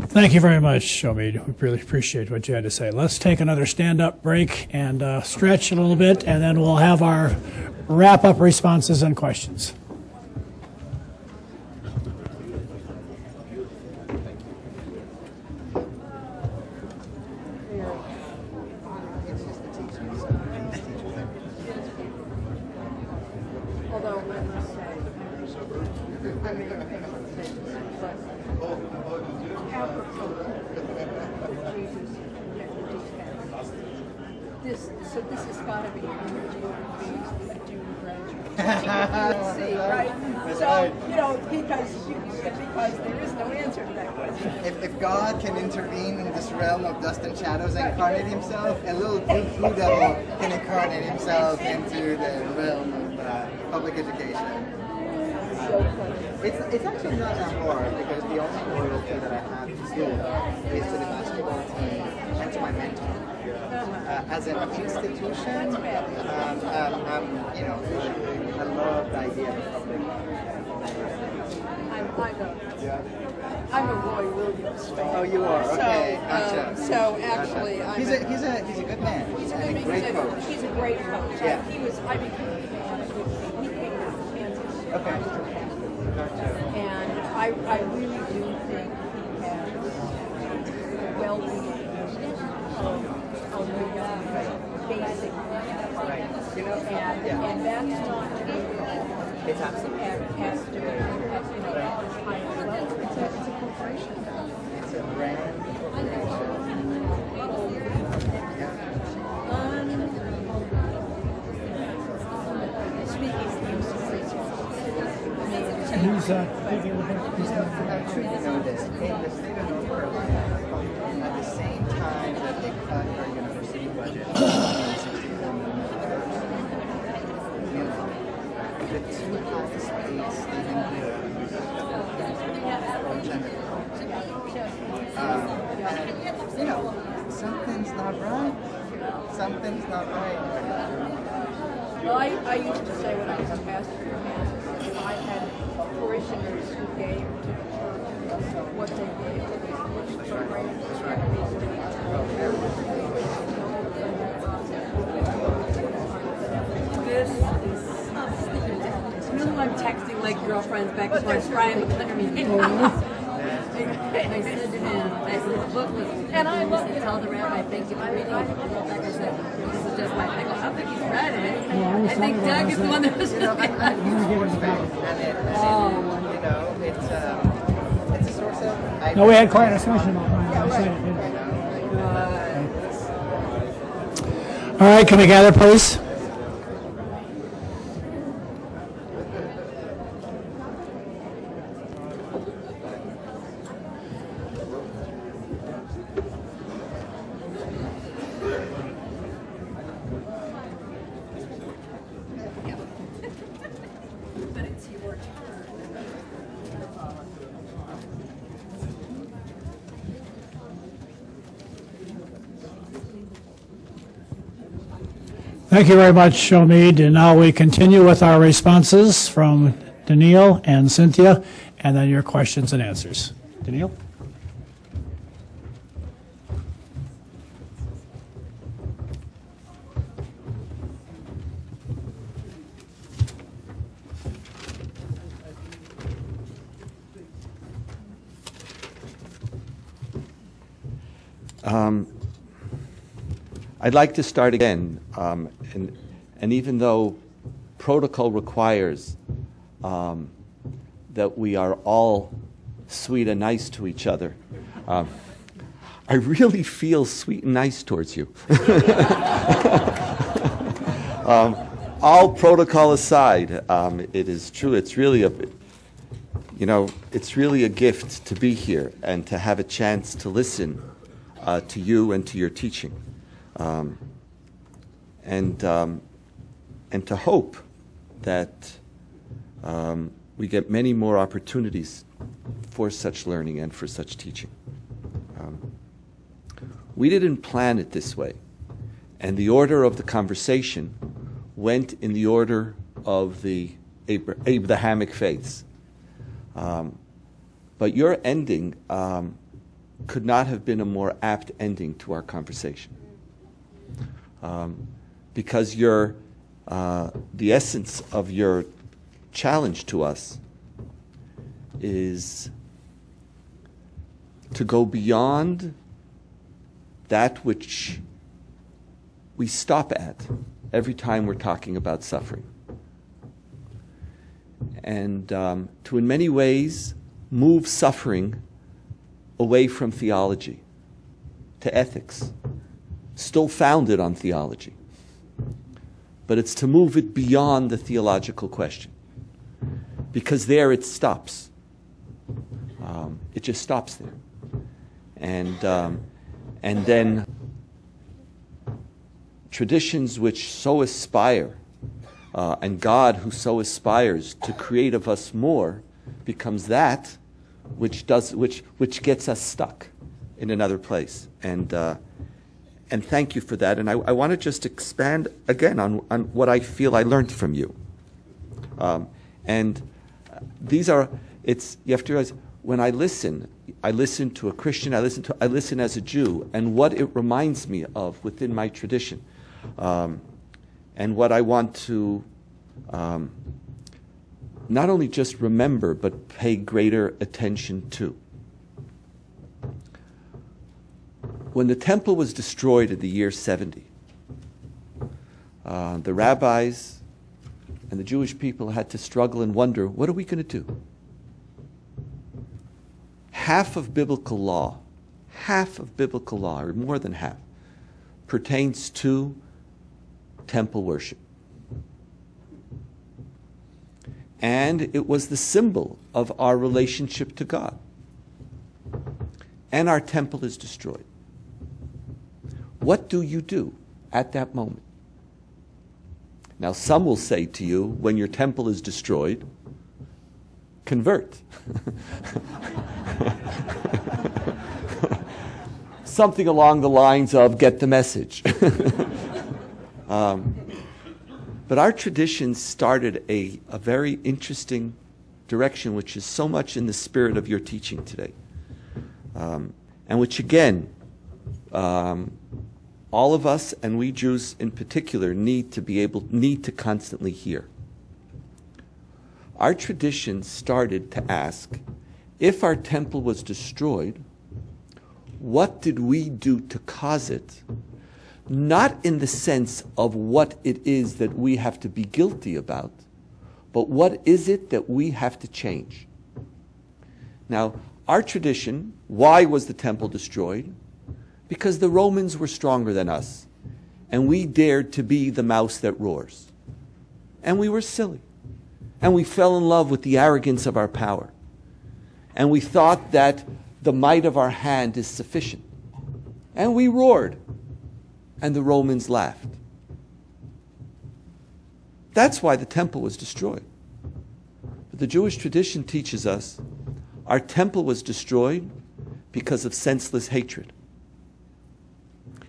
Thank you very much, Omid. We really appreciate what you had to say. Let's take another stand-up break and stretch a little bit, and then we'll have our wrap-up responses and questions. So this has got to be a junior graduate. See, right? So, you know, because there is no answer to that question. If God can intervene in this realm of dust and shadows and incarnate himself, a little blue devil can incarnate himself into the realm of public education. It's actually not that hard because the only loyalty that I have to school is to the basketball team and to my mentor. As an institution, I love the idea of public. I'm a Roy Williams fan. Oh, you are? Okay, gotcha. So actually, gotcha. He's a good man. He's a great coach. He's a great coach. Yeah. I became a fan of him. He came to Kansas. Okay. Gotcha. And I really do think he has well-being of the young basic Right. You know, and that's not to be it's absolutely has to be at higher level. It's a corporation. It's a brand corporation. Speaking Who's taking the book? I'm sure you know this. In the state of North Carolina, at the same time that they cut our university budget, the two highest paid student leaders from China. You know, something's not right. Something's not right. Well, I used to say when I was a pastor in Kansas, if I had parishioners who gave to the church what they gave to the English programs, girlfriends back before trying to clear me. I said to him, his book was, and I said, tell the rabbi, thank you for reading it. Like I said, this is just my, I go, I don't think he's read it. I think Doug is the one that was just It's a source of... No, we had quite a discussion about All right, can we gather, please? Thank you very much, Omid. And now we continue with our responses from Daniil and Cynthia, and then your questions and answers. Daniil? I'd like to start again, and even though protocol requires that we are all sweet and nice to each other, I really feel sweet and nice towards you. All protocol aside, it is true. It's really it's really a gift to be here and to have a chance to listen to you and to your teaching. And to hope that we get many more opportunities for such learning and for such teaching. We didn't plan it this way, and the order of the conversation went in the order of the Abrahamic faiths. But your ending could not have been a more apt ending to our conversation. Because the essence of your challenge to us is to go beyond that which we stop at every time we're talking about suffering. And to, in many ways, move suffering away from theology to ethics, still founded on theology. But it's to move it beyond the theological question, because there it stops. It just stops there. And then traditions which so aspire, and God who so aspires to create of us more, becomes that which gets us stuck in another place. And thank you for that. And I want to just expand again on what I feel I learned from you. And these are, you have to realize, when I listen to a Christian, I listen as a Jew, and what it reminds me of within my tradition, and what I want to not only just remember, but pay greater attention to. When the temple was destroyed in the year 70, the rabbis and the Jewish people had to struggle and wonder, what are we going to do? Half of biblical law, or more than half, pertains to temple worship. And it was the symbol of our relationship to God. And our temple is destroyed. What do you do at that moment? Now, some will say to you, when your temple is destroyed, convert. Something along the lines of get the message. But our tradition started a very interesting direction, which is so much in the spirit of your teaching today. And which, again, all of us, and we Jews in particular, need to constantly hear. our tradition started to ask, if our temple was destroyed, what did we do to cause it? Not in the sense of what it is that we have to be guilty about, but what is it that we have to change? Now, our tradition, why was the temple destroyed? Because the Romans were stronger than us, and we dared to be the mouse that roars. And we were silly. And we fell in love with the arrogance of our power. And we thought that the might of our hand is sufficient. And we roared. And the Romans laughed. That's why the temple was destroyed. But the Jewish tradition teaches us our temple was destroyed because of senseless hatred.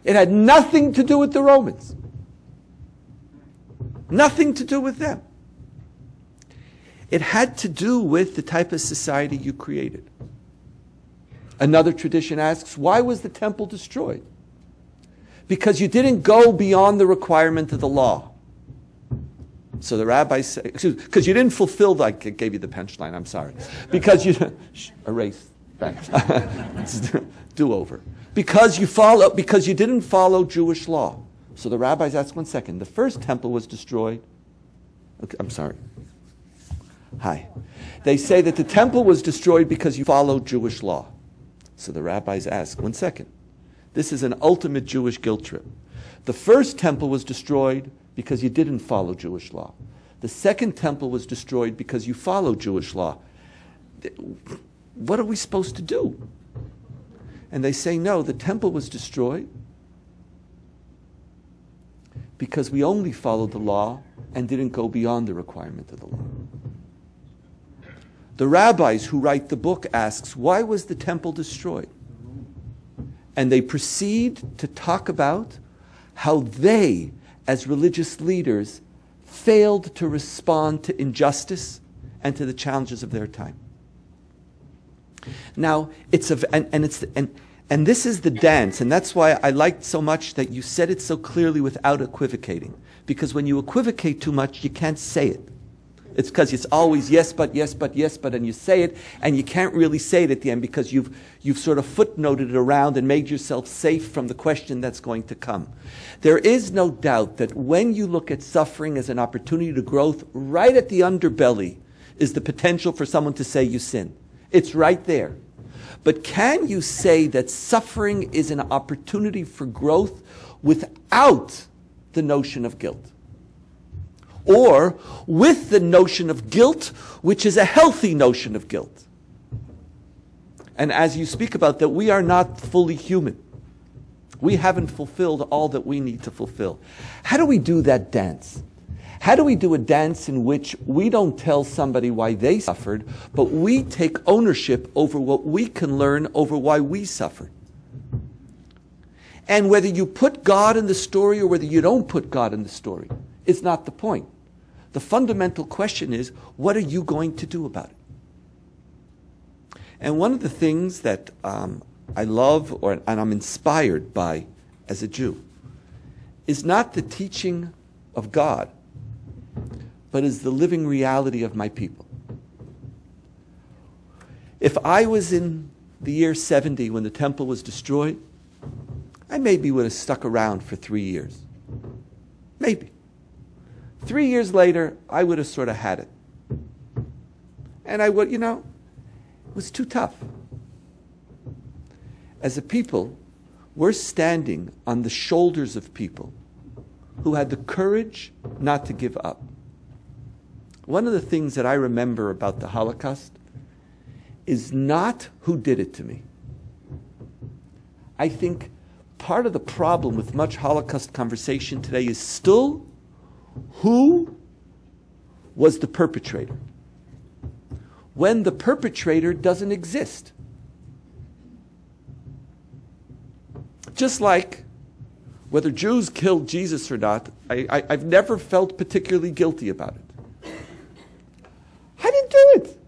It had nothing to do with the Romans. Nothing to do with them. It had to do with the type of society you created. Another tradition asks, why was the temple destroyed? Because you didn't go beyond the requirement of the law. So the rabbis say, because you didn't fulfill, I gave you the punchline, I'm sorry. Because you, erase, back. Do over. Because you didn't follow Jewish law. So the rabbis ask, 1 second, the first temple was destroyed. Okay, I'm sorry. Hi. They say that the temple was destroyed because you followed Jewish law. So the rabbis ask, 1 second. This is an ultimate Jewish guilt trip. The first temple was destroyed because you didn't follow Jewish law. The second temple was destroyed because you followed Jewish law. What are we supposed to do? And they say, no, the temple was destroyed because we only followed the law and didn't go beyond the requirement of the law. The rabbis who write the book asks, why was the temple destroyed? And they proceed to talk about how they, as religious leaders, failed to respond to injustice and to the challenges of their time. Now, this is the dance, and that's why I liked so much that you said it so clearly without equivocating. Because when you equivocate too much, you can't say it. It's because it's always yes, but, and you say it, and you can't really say it at the end because you've sort of footnoted it around and made yourself safe from the question that's going to come. There is no doubt that when you look at suffering as an opportunity to growth, right at the underbelly is the potential for someone to say you sin. It's right there. But can you say that suffering is an opportunity for growth without the notion of guilt? Or with the notion of guilt, which is a healthy notion of guilt. And as you speak about that, we are not fully human. We haven't fulfilled all that we need to fulfill. How do we do that dance? How do we do a dance in which we don't tell somebody why they suffered, but we take ownership over what we can learn over why we suffered? And whether you put God in the story or whether you don't put God in the story is not the point. The fundamental question is, what are you going to do about it? And one of the things that I love and I'm inspired by as a Jew is not the teaching of God, but is the living reality of my people. If I was in the year 70 when the temple was destroyed, I maybe would have stuck around for 3 years. Maybe. 3 years later, I would have sort of had it. And I would, it was too tough. As a people, we're standing on the shoulders of people who had the courage not to give up. One of the things that I remember about the Holocaust is not who did it to me. I think part of the problem with much Holocaust conversation today is still who was the perpetrator, when the perpetrator doesn't exist. Just like whether Jews killed Jesus or not, I've never felt particularly guilty about it. I didn't do it.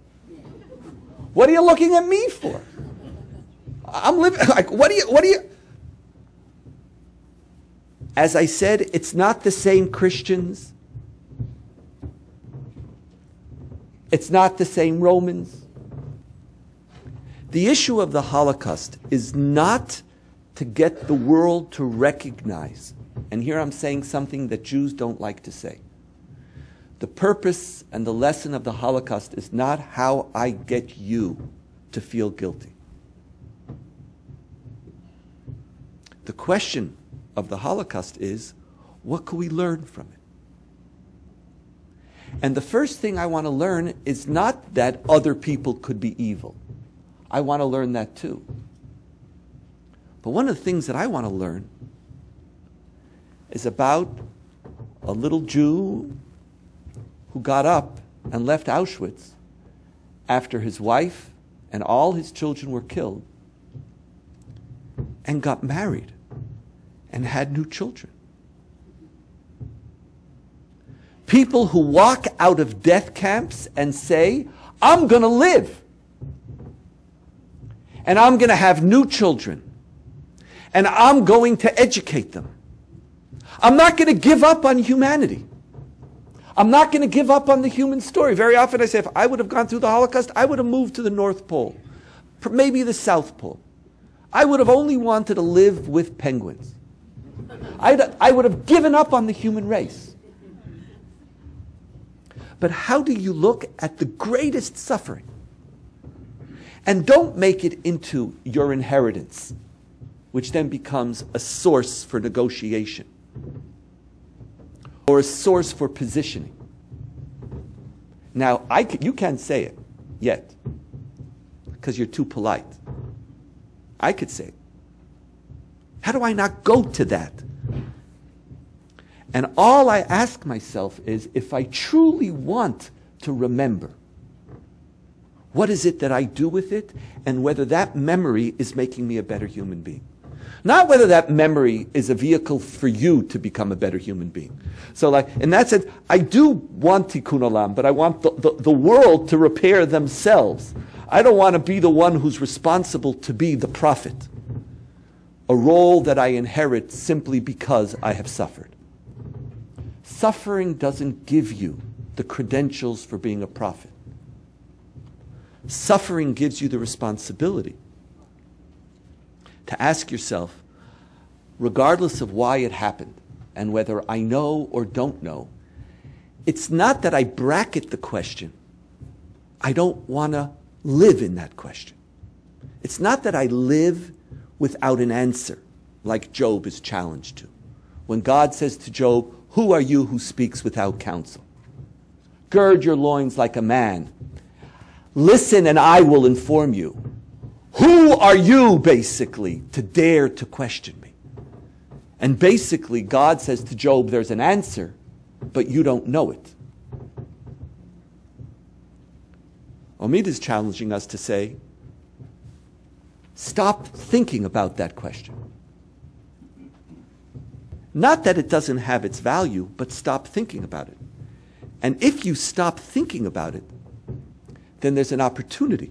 What are you looking at me for? I'm living, what do you? As I said, it's not the same Christians. It's not the same Romans. The issue of the Holocaust is not to get the world to recognize, and here I'm saying something that Jews don't like to say. The purpose and the lesson of the Holocaust is not how I get you to feel guilty. The question of the Holocaust is, what can we learn from it? And the first thing I want to learn is not that other people could be evil. I want to learn that too. But one of the things that I want to learn is about a little Jew who got up and left Auschwitz after his wife and all his children were killed and got married and had new children. People who walk out of death camps and say, I'm going to live. And I'm going to have new children. And I'm going to educate them. I'm not going to give up on humanity. I'm not going to give up on the human story. Very often I say, if I would have gone through the Holocaust, I would have moved to the North Pole, maybe the South Pole. I would have only wanted to live with penguins. I would have given up on the human race. But how do you look at the greatest suffering and don't make it into your inheritance, which then becomes a source for negotiation or a source for positioning? Now, you can't say it yet because you're too polite. I could say it. How do I not go to that? And all I ask myself is, if I truly want to remember, what is it that I do with it, and whether that memory is making me a better human being? Not whether that memory is a vehicle for you to become a better human being. So like, in that sense, I do want tikkun olam, but I want the world to repair themselves. I don't want to be the one who's responsible to be the prophet, a role that I inherit simply because I have suffered. Suffering doesn't give you the credentials for being a prophet. Suffering gives you the responsibility to ask yourself, regardless of why it happened and whether I know or don't know, it's not that I bracket the question. I don't want to live in that question. It's not that I live without an answer, like Job is challenged to. When God says to Job, who are you who speaks without counsel? Gird your loins like a man. Listen and I will inform you. Who are you, basically, to dare to question me? And basically, God says to Job, there's an answer, but you don't know it. Omid is challenging us to say, stop thinking about that question. Not that it doesn't have its value, but stop thinking about it. And if you stop thinking about it, then there's an opportunity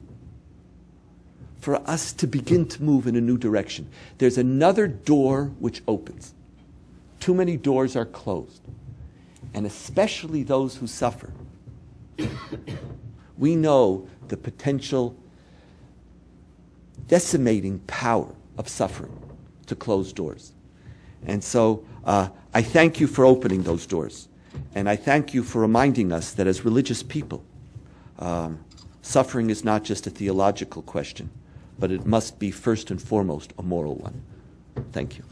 for us to begin to move in a new direction. There's another door which opens. Too many doors are closed, and especially those who suffer. We know the potential decimating power of suffering to close doors. And so I thank you for opening those doors. And I thank you for reminding us that as religious people, suffering is not just a theological question, but it must be first and foremost a moral one. Thank you.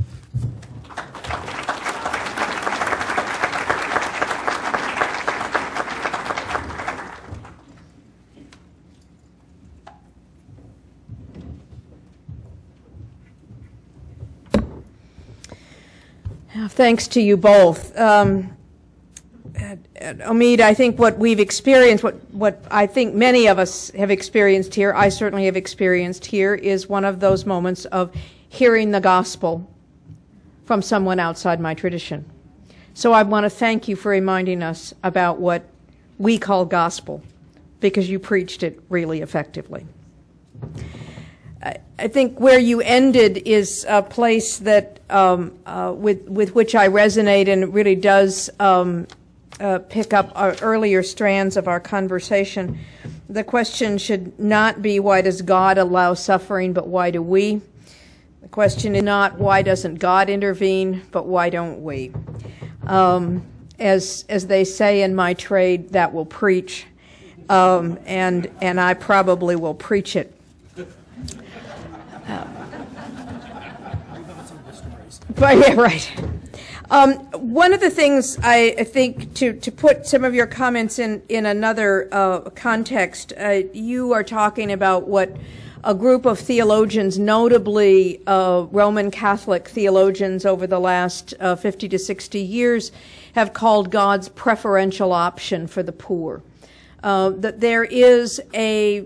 Thanks to you both. Omid, I think what we've experienced, what I think many of us have experienced here, I certainly have experienced here, is one of those moments of hearing the gospel from someone outside my tradition. So I want to thank you for reminding us about what we call gospel, because you preached it really effectively. I think where you ended is a place that with which I resonate, and it really does pick up our earlier strands of our conversation. The question should not be, why does God allow suffering, but why do we? The question is not, why doesn't God intervene, but why don't we? As they say in my trade, that will preach, and I probably will preach it. But yeah, right. One of the things I think, to put some of your comments in another context, you are talking about what a group of theologians, notably Roman Catholic theologians over the last 50 to 60 years, have called God's preferential option for the poor. That there is a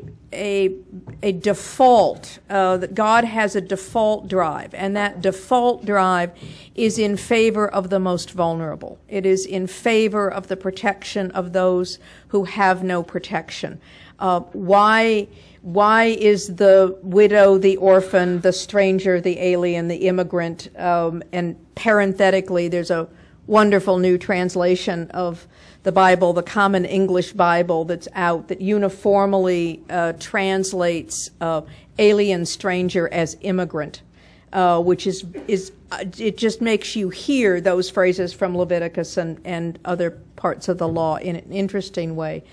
default, that God has a default drive, and that default drive is in favor of the most vulnerable. It is in favor of the protection of those who have no protection. Why is the widow, the orphan, the stranger, the alien, the immigrant, and parenthetically, there's a wonderful new translation of the Bible, the Common English Bible that's out, that uniformly translates alien, stranger as immigrant, which is it just makes you hear those phrases from Leviticus and other parts of the law in an interesting way.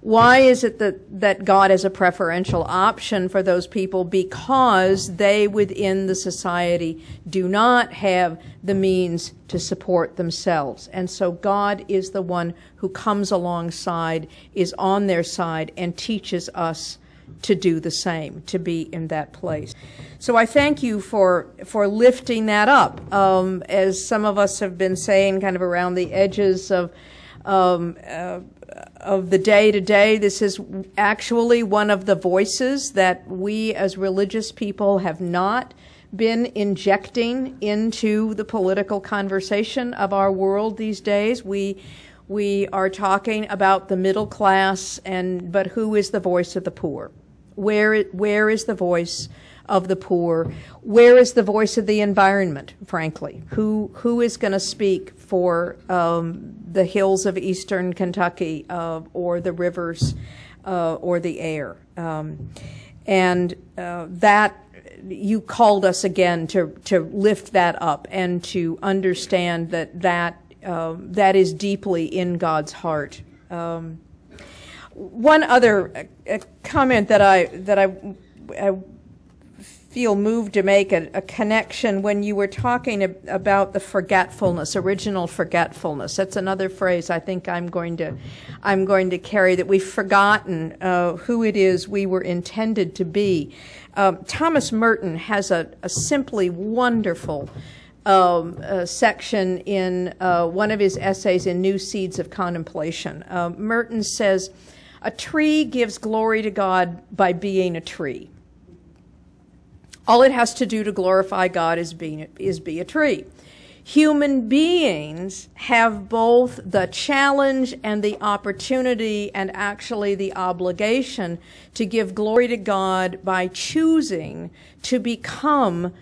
Why is it that God has a preferential option for those people? Because they within the society do not have the means to support themselves. And so God is the one who comes alongside, is on their side, and teaches us to do the same, to be in that place. So I thank you for lifting that up. As some of us have been saying, kind of around the edges of the day-to-day, this is actually one of the voices that we as religious people have not been injecting into the political conversation of our world these days. We are talking about the middle class, but who is the voice of the poor? Where is the voice of the poor? Where is the voice of the environment, frankly? Who is going to speak for the hills of eastern Kentucky or the rivers or the air? That you called us again to lift that up and to understand that is deeply in God's heart. One other comment that I feel moved to make a connection when you were talking about the forgetfulness, original forgetfulness. That's another phrase I think I'm going to carry, that we've forgotten who it is we were intended to be. Thomas Merton has a simply wonderful section in one of his essays in New Seeds of Contemplation. Merton says, "A tree gives glory to God by being a tree. All it has to do to glorify God is be a tree. Human beings have both the challenge and the opportunity and actually the obligation to give glory to God by choosing to become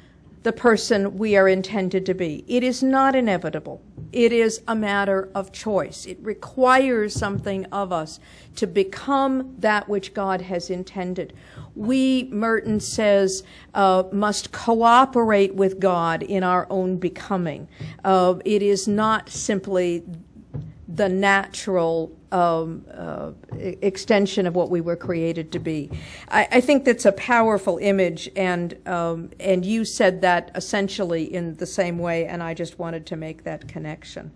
the person we are intended to be. It is not inevitable. It is a matter of choice. It requires something of us to become that which God has intended. We, Merton says, must cooperate with God in our own becoming. It is not simply the natural extension of what we were created to be. I think that's a powerful image, and you said that essentially in the same way, and I just wanted to make that connection.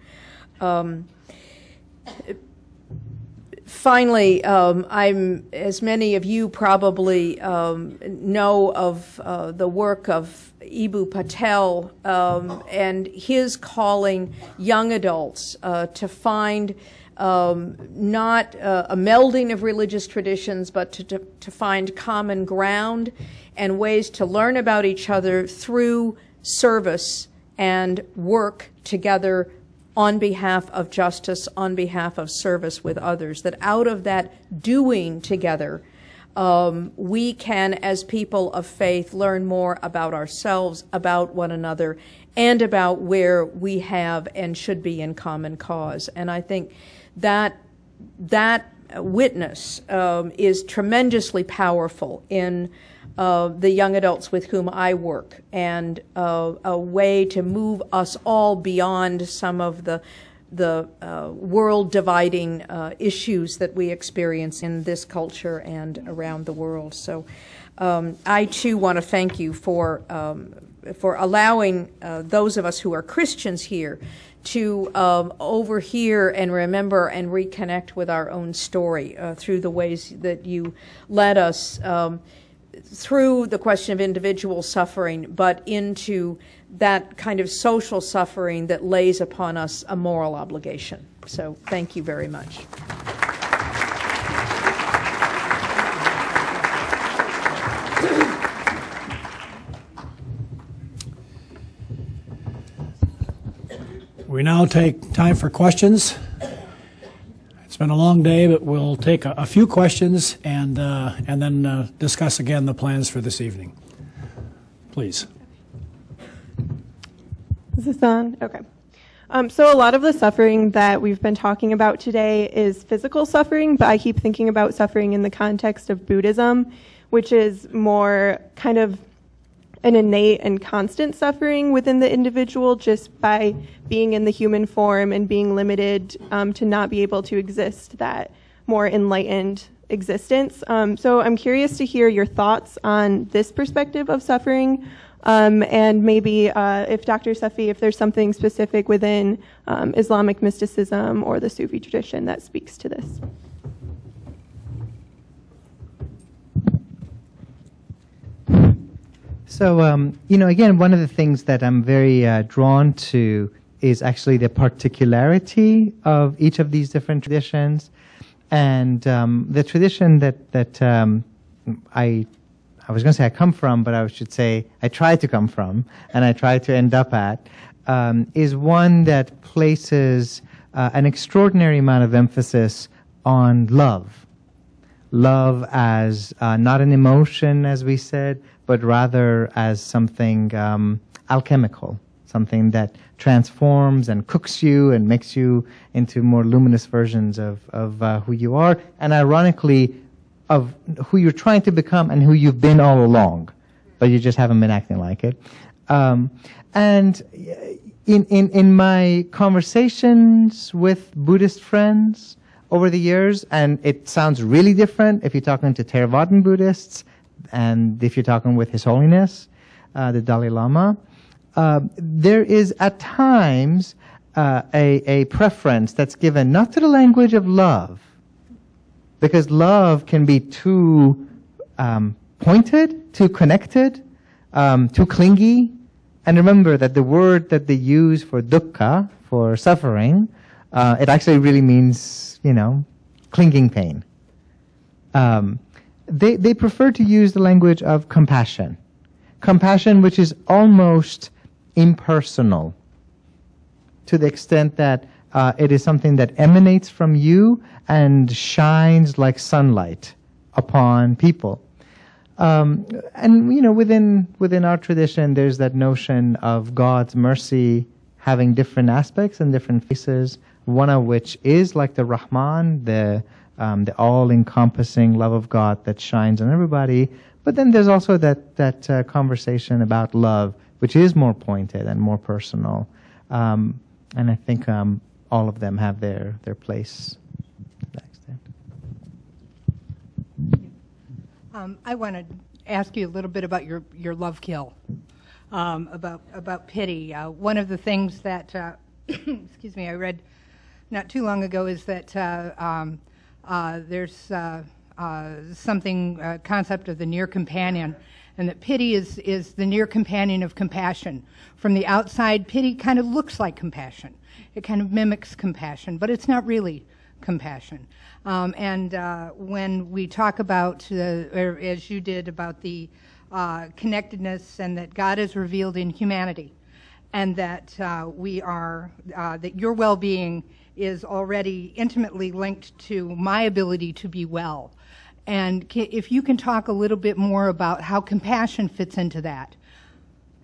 Finally, I'm, as many of you probably know of the work of Eboo Patel and his calling young adults to find not a melding of religious traditions, but to find common ground and ways to learn about each other through service and work together on behalf of justice, on behalf of service with others, that out of that doing together, we can, as people of faith, learn more about ourselves, about one another, and about where we have and should be in common cause. And I think that witness is tremendously powerful in the young adults with whom I work, and a way to move us all beyond some of the world-dividing issues that we experience in this culture and around the world. So I, too, want to thank you for allowing those of us who are Christians here to overhear and remember and reconnect with our own story through the ways that you led us through the question of individual suffering, but into that kind of social suffering that lays upon us a moral obligation. So thank you very much. We now take time for questions. It's been a long day, but we'll take a few questions and then discuss again the plans for this evening. Please. Is this on? Okay. So a lot of the suffering that we've been talking about today is physical suffering, but I keep thinking about suffering in the context of Buddhism, which is more kind of an innate and constant suffering within the individual just by being in the human form and being limited to not be able to exist that more enlightened existence. So I'm curious to hear your thoughts on this perspective of suffering, and maybe if Dr. Safi, if there's something specific within Islamic mysticism or the Sufi tradition that speaks to this. So, again, one of the things that I'm very drawn to is actually the particularity of each of these different traditions. And the tradition that I was going to say I come from, but I should say I try to come from, and I try to end up at, is one that places an extraordinary amount of emphasis on love. Love as not an emotion, as we said, but rather as something alchemical, something that transforms and cooks you and makes you into more luminous versions of who you are, and ironically, of who you're trying to become and who you've been all along, but you just haven't been acting like it. And in my conversations with Buddhist friends over the years, and it sounds really different if you're talking to Theravadan Buddhists and if you're talking with His Holiness, the Dalai Lama, there is at times a preference that's given not to the language of love, because love can be too pointed, too connected, too clingy. And remember that the word that they use for dukkha, for suffering, it actually really means, clinging pain. They prefer to use the language of compassion. Compassion which is almost impersonal, to the extent that it is something that emanates from you and shines like sunlight upon people. And within our tradition, there's that notion of God's mercy having different aspects and different faces. One of which is like the Rahman, the all-encompassing love of God that shines on everybody. But then there's also that conversation about love, which is more pointed and more personal. And I think all of them have their place to that extent. I want to ask you a little bit about your love kill, about pity. One of the things that, excuse me, I read not too long ago is that there's something, concept of the near companion, and that pity is the near companion of compassion. From the outside, pity kind of looks like compassion. It kind of mimics compassion, but it's not really compassion. And when we talk about, or as you did, about the connectedness and that God is revealed in humanity, and that that your well-being is already intimately linked to my ability to be well. And if you can talk a little bit more about how compassion fits into that,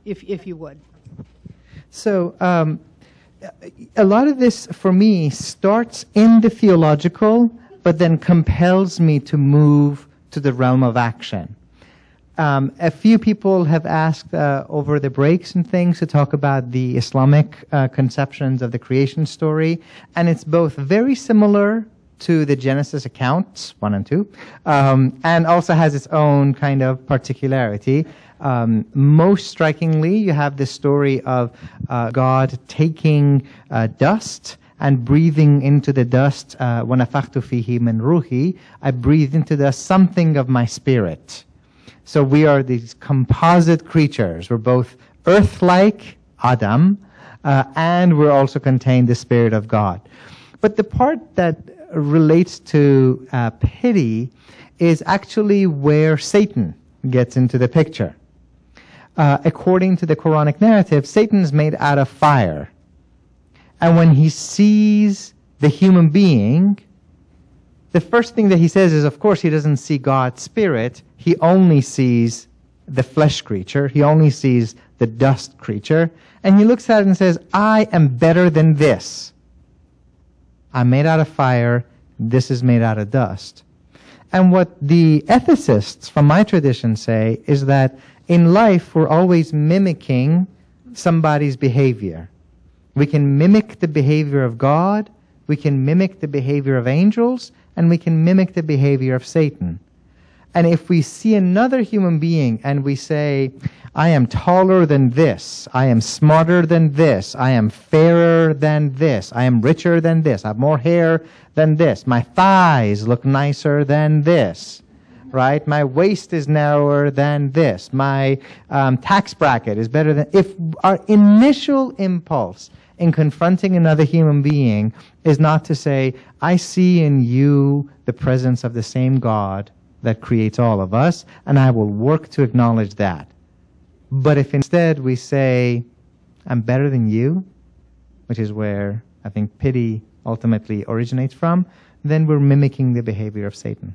if you would. So a lot of this, for me, starts in the theological, but then compels me to move to the realm of action. A few people have asked over the breaks and things to talk about the Islamic conceptions of the creation story, and it's both very similar to the Genesis accounts, 1 and 2, and also has its own kind of particularity. Most strikingly, you have the story of God taking dust and breathing into the dust, وَنَفَخْتُ فِيهِ مِنْ رُوحِي, I breathed into the something of my spirit. So we are these composite creatures. We're both earth-like, Adam, and we're also contained the Spirit of God. But the part that relates to pity is actually where Satan gets into the picture. According to the Quranic narrative, Satan is made out of fire. And when he sees the human being, the first thing that he says is, of course, he doesn't see God's spirit. He only sees the flesh creature. He only sees the dust creature. And he looks at it and says, I am better than this. I'm made out of fire. This is made out of dust. And what the ethicists from my tradition say is that in life, we're always mimicking somebody's behavior. We can mimic the behavior of God, we can mimic the behavior of angels, and we can mimic the behavior of Satan. And if we see another human being and we say, I am taller than this, I am smarter than this, I am fairer than this, I am richer than this, I have more hair than this, my thighs look nicer than this, right? My waist is narrower than this, my tax bracket is better than... If our initial impulse in confronting another human being is not to say, I see in you the presence of the same God that creates all of us, and I will work to acknowledge that. But if instead we say, I'm better than you, which is where I think pity ultimately originates from, then we're mimicking the behavior of Satan.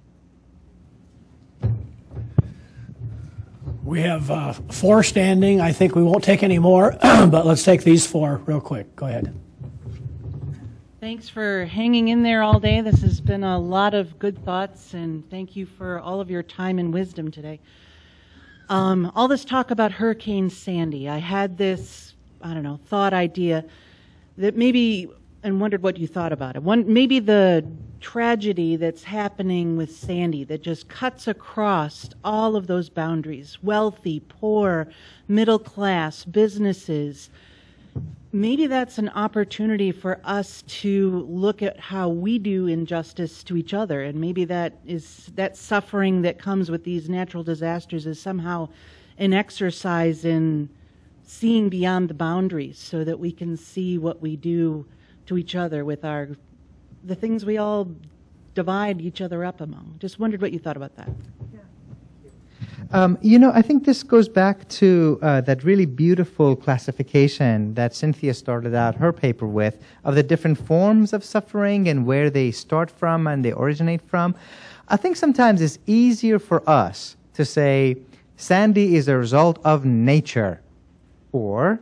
We have 4 standing. I think we won't take any more, but let's take these 4 real quick. Go ahead. Thanks for hanging in there all day. This has been a lot of good thoughts, and thank you for all of your time and wisdom today. All this talk about Hurricane Sandy, I had this, thought idea that maybe, and wondered what you thought about it. Maybe the tragedy that's happening with Sandy that just cuts across all of those boundaries, wealthy, poor, middle class, businesses, maybe that's an opportunity for us to look at how we do injustice to each other, and maybe that suffering that comes with these natural disasters is somehow an exercise in seeing beyond the boundaries so that we can see what we do to each other with the things we all divide each other up among. Just wondered what you thought about that. I think this goes back to that really beautiful classification that Cynthia started out her paper with of the different forms of suffering and where they start from and they originate from. I think sometimes it's easier for us to say Sandy is a result of nature, or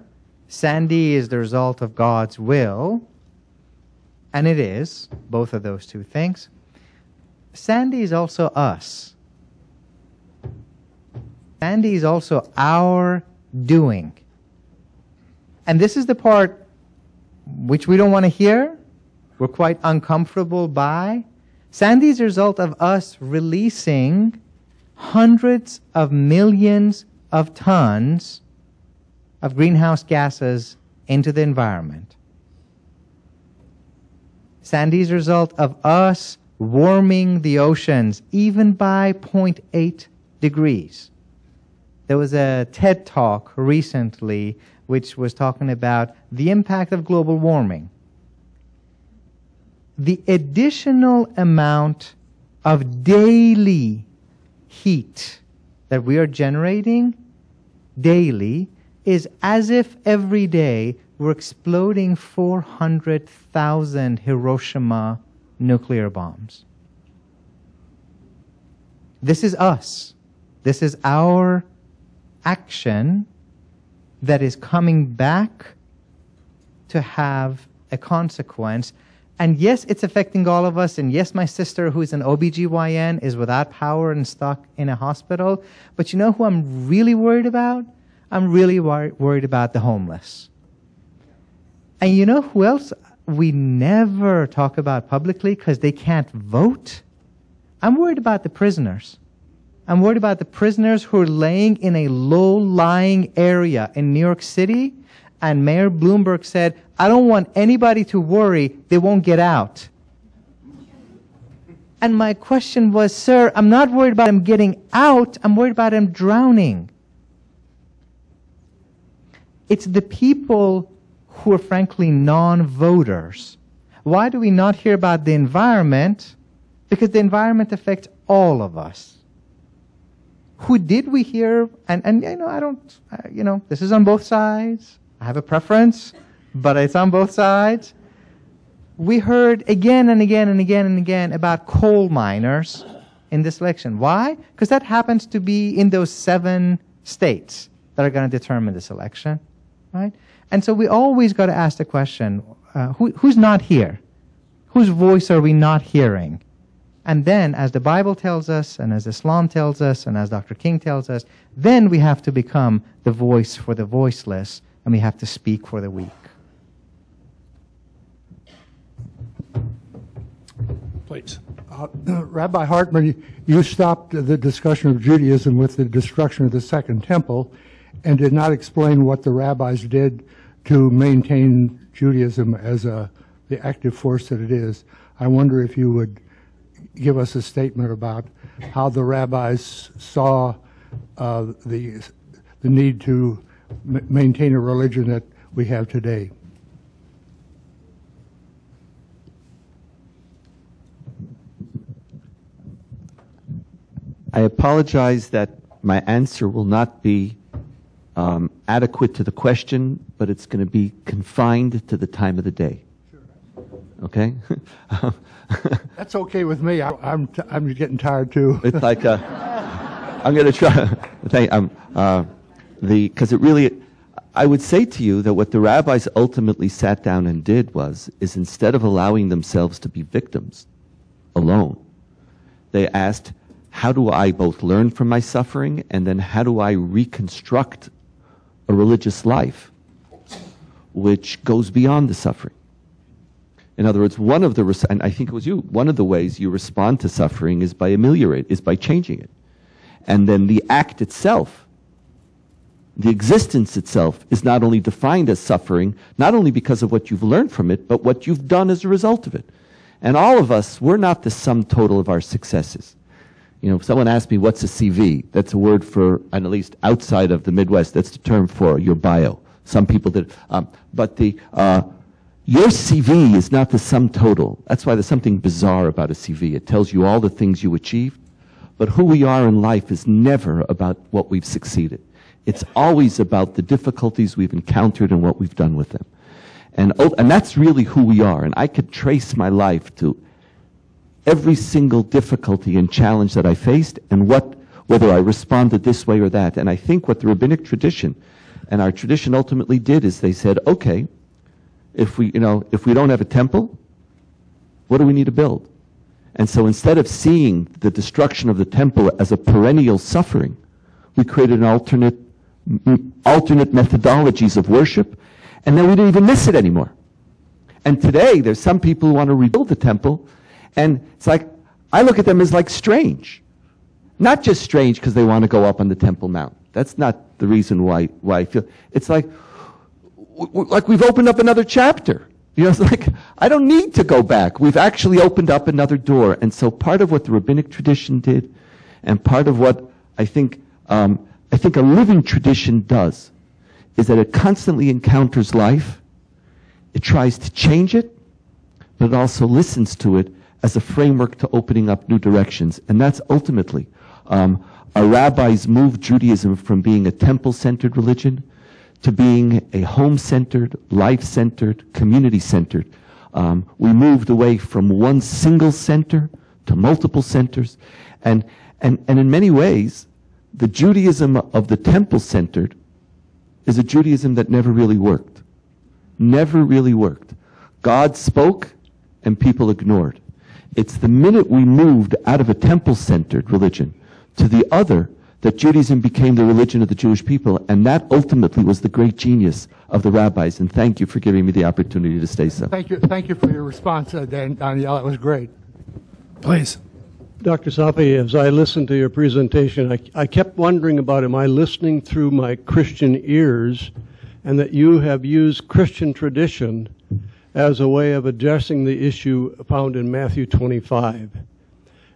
Sandy is the result of God's will, and it is, both of those two things. Sandy is also us. Sandy is also our doing. And this is the part which we don't want to hear, we're quite uncomfortable by. Sandy is a result of us releasing hundreds of millions of tons of greenhouse gases into the environment. Sandy is a result of us warming the oceans even by 0.8 degrees. There was a TED Talk recently which was talking about the impact of global warming. The additional amount of daily heat that we are generating daily is as if every day we're exploding 400,000 Hiroshima nuclear bombs. This is us. This is our action that is coming back to have a consequence. And yes, it's affecting all of us. And yes, my sister, who is an OBGYN, is without power and stuck in a hospital. But you know who I'm really worried about? I'm really worried about the homeless. And you know who else we never talk about publicly because they can't vote? I'm worried about the prisoners. I'm worried about the prisoners who are laying in a low-lying area in New York City. And Mayor Bloomberg said, I don't want anybody to worry they won't get out. And my question was, sir, I'm not worried about them getting out. I'm worried about them drowning. It's the people who are frankly non-voters. Why do we not hear about the environment? Because the environment affects all of us. Who did we hear? And you know, I don't, you know, this is on both sides. I have a preference, but it's on both sides. We heard again and again and again and again about coal miners in this election. Why? Because that happens to be in those 7 states that are going to determine this election, right? And so we always got to ask the question, who's not here? Whose voice are we not hearing? And then, as the Bible tells us, and as Islam tells us, and as Dr. King tells us, then we have to become the voice for the voiceless, and we have to speak for the weak. Please. Rabbi Hartman, you stopped the discussion of Judaism with the destruction of the Second Temple and did not explain what the rabbis did to maintain Judaism as the active force that it is. I wonder if you would give us a statement about how the rabbis saw the need to maintain a religion that we have today. I apologize that my answer will not be adequate to the question, but it's going to be confined to the time of the day. Okay? That's okay with me. I'm getting tired too. It's like I'm going to try. Because it really, I would say to you that what the rabbis ultimately sat down and did is instead of allowing themselves to be victims alone, they asked, how do I both learn from my suffering and then how do I reconstruct a religious life which goes beyond the suffering? In other words, and I think it was you, one of the ways you respond to suffering is by by changing it. And then the act itself, the existence itself, is not only defined as suffering, not only because of what you've learned from it, but what you've done as a result of it. And all of us, we're not the sum total of our successes. You know, if someone asks me, what's a CV? That's a word for, and at least outside of the Midwest, that's the term for your bio. Some people did, your CV is not the sum total. That's why there's something bizarre about a CV. It tells you all the things you achieved, but who we are in life is never about what we've succeeded. It's always about the difficulties we've encountered and what we've done with them. And that's really who we are. And I could trace my life to every single difficulty and challenge that I faced and whether I responded this way or that. And I think what the rabbinic tradition and our tradition ultimately did is they said, okay, if we don't have a temple, what do we need to build? And so instead of seeing the destruction of the temple as a perennial suffering, we created an alternate methodologies of worship, and then we didn't even miss it anymore. And today, there's some people who want to rebuild the temple, and it's like, I look at them as like strange. Not just strange because they want to go up on the Temple Mount. That's not the reason why I feel. It's like we've opened up another chapter. You know, it's like, I don't need to go back. We've actually opened up another door. And so part of what the rabbinic tradition did, and part of what I think a living tradition does, is that it constantly encounters life. It tries to change it, but it also listens to it as a framework to opening up new directions. And that's ultimately, our rabbis moved Judaism from being a temple-centered religion to being a home-centered, life-centered, community-centered. We moved away from one single center to multiple centers. And in many ways, the Judaism of the temple-centered is a Judaism that never really worked. never really worked. God spoke and people ignored. It's the minute we moved out of a temple-centered religion to the other that Judaism became the religion of the Jewish people, and that ultimately was the great genius of the rabbis. And thank you for giving me the opportunity to say so. Thank you for your response, Danielle. That was great. Please. Dr. Safi, as I listened to your presentation, I kept wondering about, am I listening through my Christian ears, and that you have used Christian tradition as a way of addressing the issue found in Matthew 25.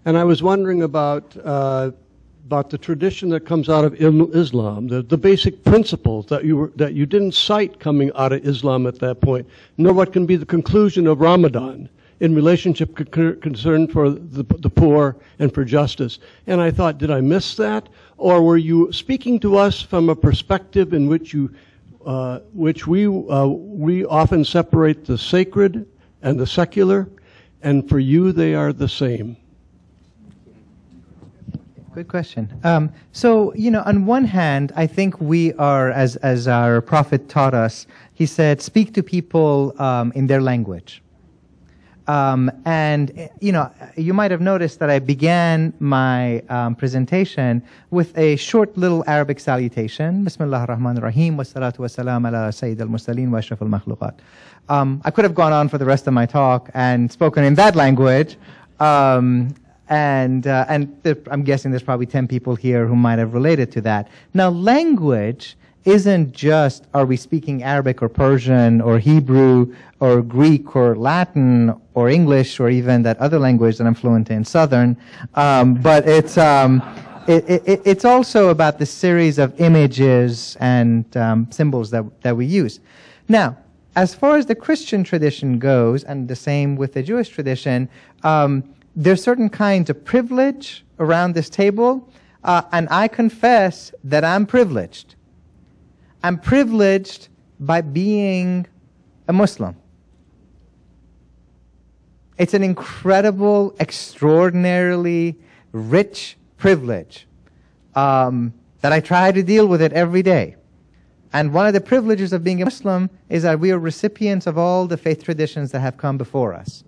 And I was wondering about the tradition that comes out of Islam, the basic principles that you didn't cite coming out of Islam at that point, nor what can be the conclusion of Ramadan in relationship concern for the poor and for justice. And I thought, did I miss that? Or were you speaking to us from a perspective in which we often separate the sacred and the secular, and for you they are the same? Good question. So, on one hand, I think we are, as our prophet taught us, he said, speak to people in their language. And you might have noticed that I began my presentation with a short little Arabic salutation. Bismillah ar-Rahman ar-Rahim, wa salatu wa salam ala Sayyid al-Mursaleen wa Ashraf al-Makhluqat. I could have gone on for the rest of my talk and spoken in that language. And I'm guessing there's probably 10 people here who might have related to that. Now, language isn't just, are we speaking Arabic or Persian or Hebrew or Greek or Latin or English or even that other language that I'm fluent in, Southern, but it's also about the series of images and symbols that we use. Now, as far as the Christian tradition goes, and the same with the Jewish tradition, there's certain kinds of privilege around this table, and I confess that I'm privileged. I'm privileged by being a Muslim. It's an incredible, extraordinarily rich privilege that I try to deal with it every day. And one of the privileges of being a Muslim is that we are recipients of all the faith traditions that have come before us.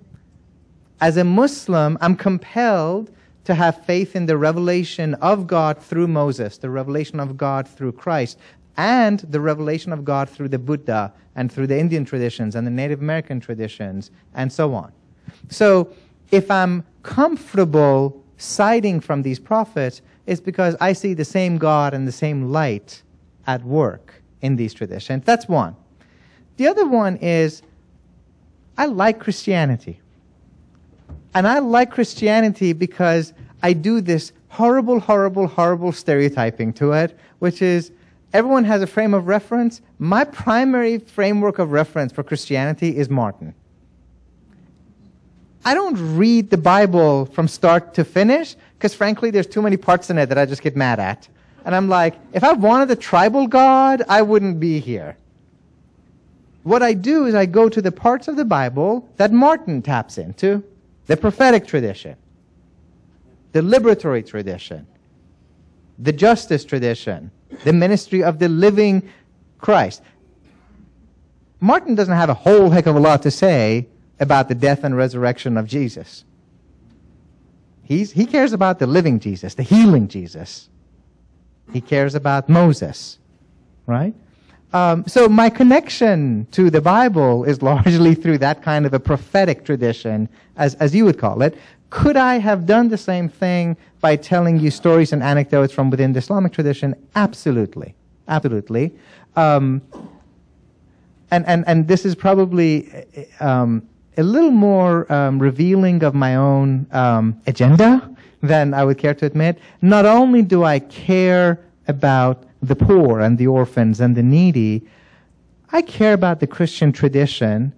As a Muslim, I'm compelled to have faith in the revelation of God through Moses, the revelation of God through Christ, and the revelation of God through the Buddha and through the Indian traditions and the Native American traditions and so on. So if I'm comfortable citing from these prophets, it's because I see the same God and the same light at work in these traditions. That's one. The other one is I like Christianity. And I like Christianity because I do this horrible, horrible, horrible stereotyping to it, which is everyone has a frame of reference. My primary framework of reference for Christianity is Martin. I don't read the Bible from start to finish because, frankly, there's too many parts in it that I just get mad at. And I'm like, if I wanted a tribal God, I wouldn't be here. What I do is I go to the parts of the Bible that Martin taps into. The prophetic tradition, the liberatory tradition, the justice tradition, the ministry of the living Christ. Martin doesn't have a whole heck of a lot to say about the death and resurrection of Jesus. He cares about the living Jesus, the healing Jesus. He cares about Moses, right? So my connection to the Bible is largely through that kind of a prophetic tradition, as you would call it. Could I have done the same thing by telling you stories and anecdotes from within the Islamic tradition? Absolutely. Absolutely. And this is probably a little more revealing of my own agenda than I would care to admit. Not only do I care about the poor and the orphans and the needy, I care about the Christian tradition.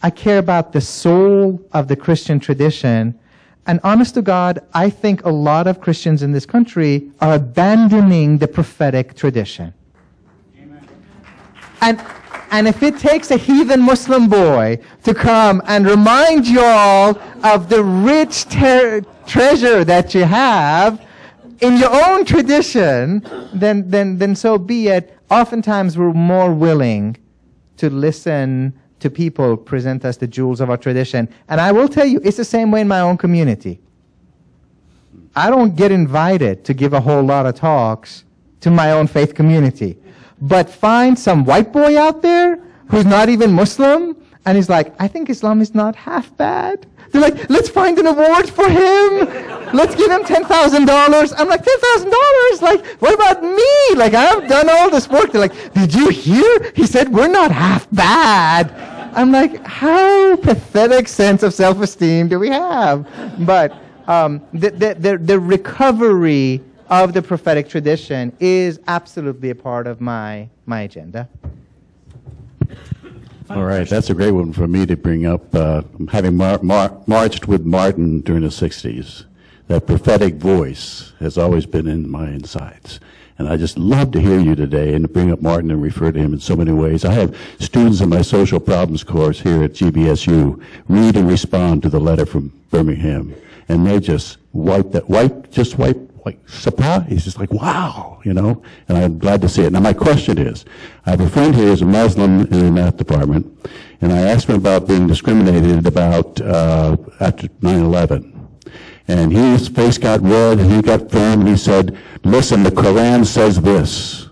I care about the soul of the Christian tradition. And honest to God, I think a lot of Christians in this country are abandoning the prophetic tradition. Amen. And if it takes a heathen Muslim boy to come and remind you all of the rich treasure that you have in your own tradition, then so be it. Oftentimes we're more willing to listen to people present us the jewels of our tradition. And I will tell you, it's the same way in my own community. I don't get invited to give a whole lot of talks to my own faith community. But find some white boy out there who's not even Muslim, and he's like, I think Islam is not half bad. They're like, let's find an award for him. Let's give him $10,000. I'm like, $10,000? Like, what about me? Like, I've done all this work. They're like, did you hear? He said, we're not half bad. I'm like, how pathetic sense of self-esteem do we have? But the recovery of the prophetic tradition is absolutely a part of my agenda. All right, that's a great one for me to bring up. Having marched with Martin during the 60s, that prophetic voice has always been in my insides. And I just love to hear you today and to bring up Martin and refer to him in so many ways. I have students in my social problems course here at GBSU read and respond to the letter from Birmingham. And they just wipe surprise. It's like, wow, you know, and I'm glad to see it. Now, my question is, I have a friend here who's a Muslim in the math department, and I asked him about being discriminated about after 9/11. And his face got red, and he got firm, and he said, listen, the Quran says this.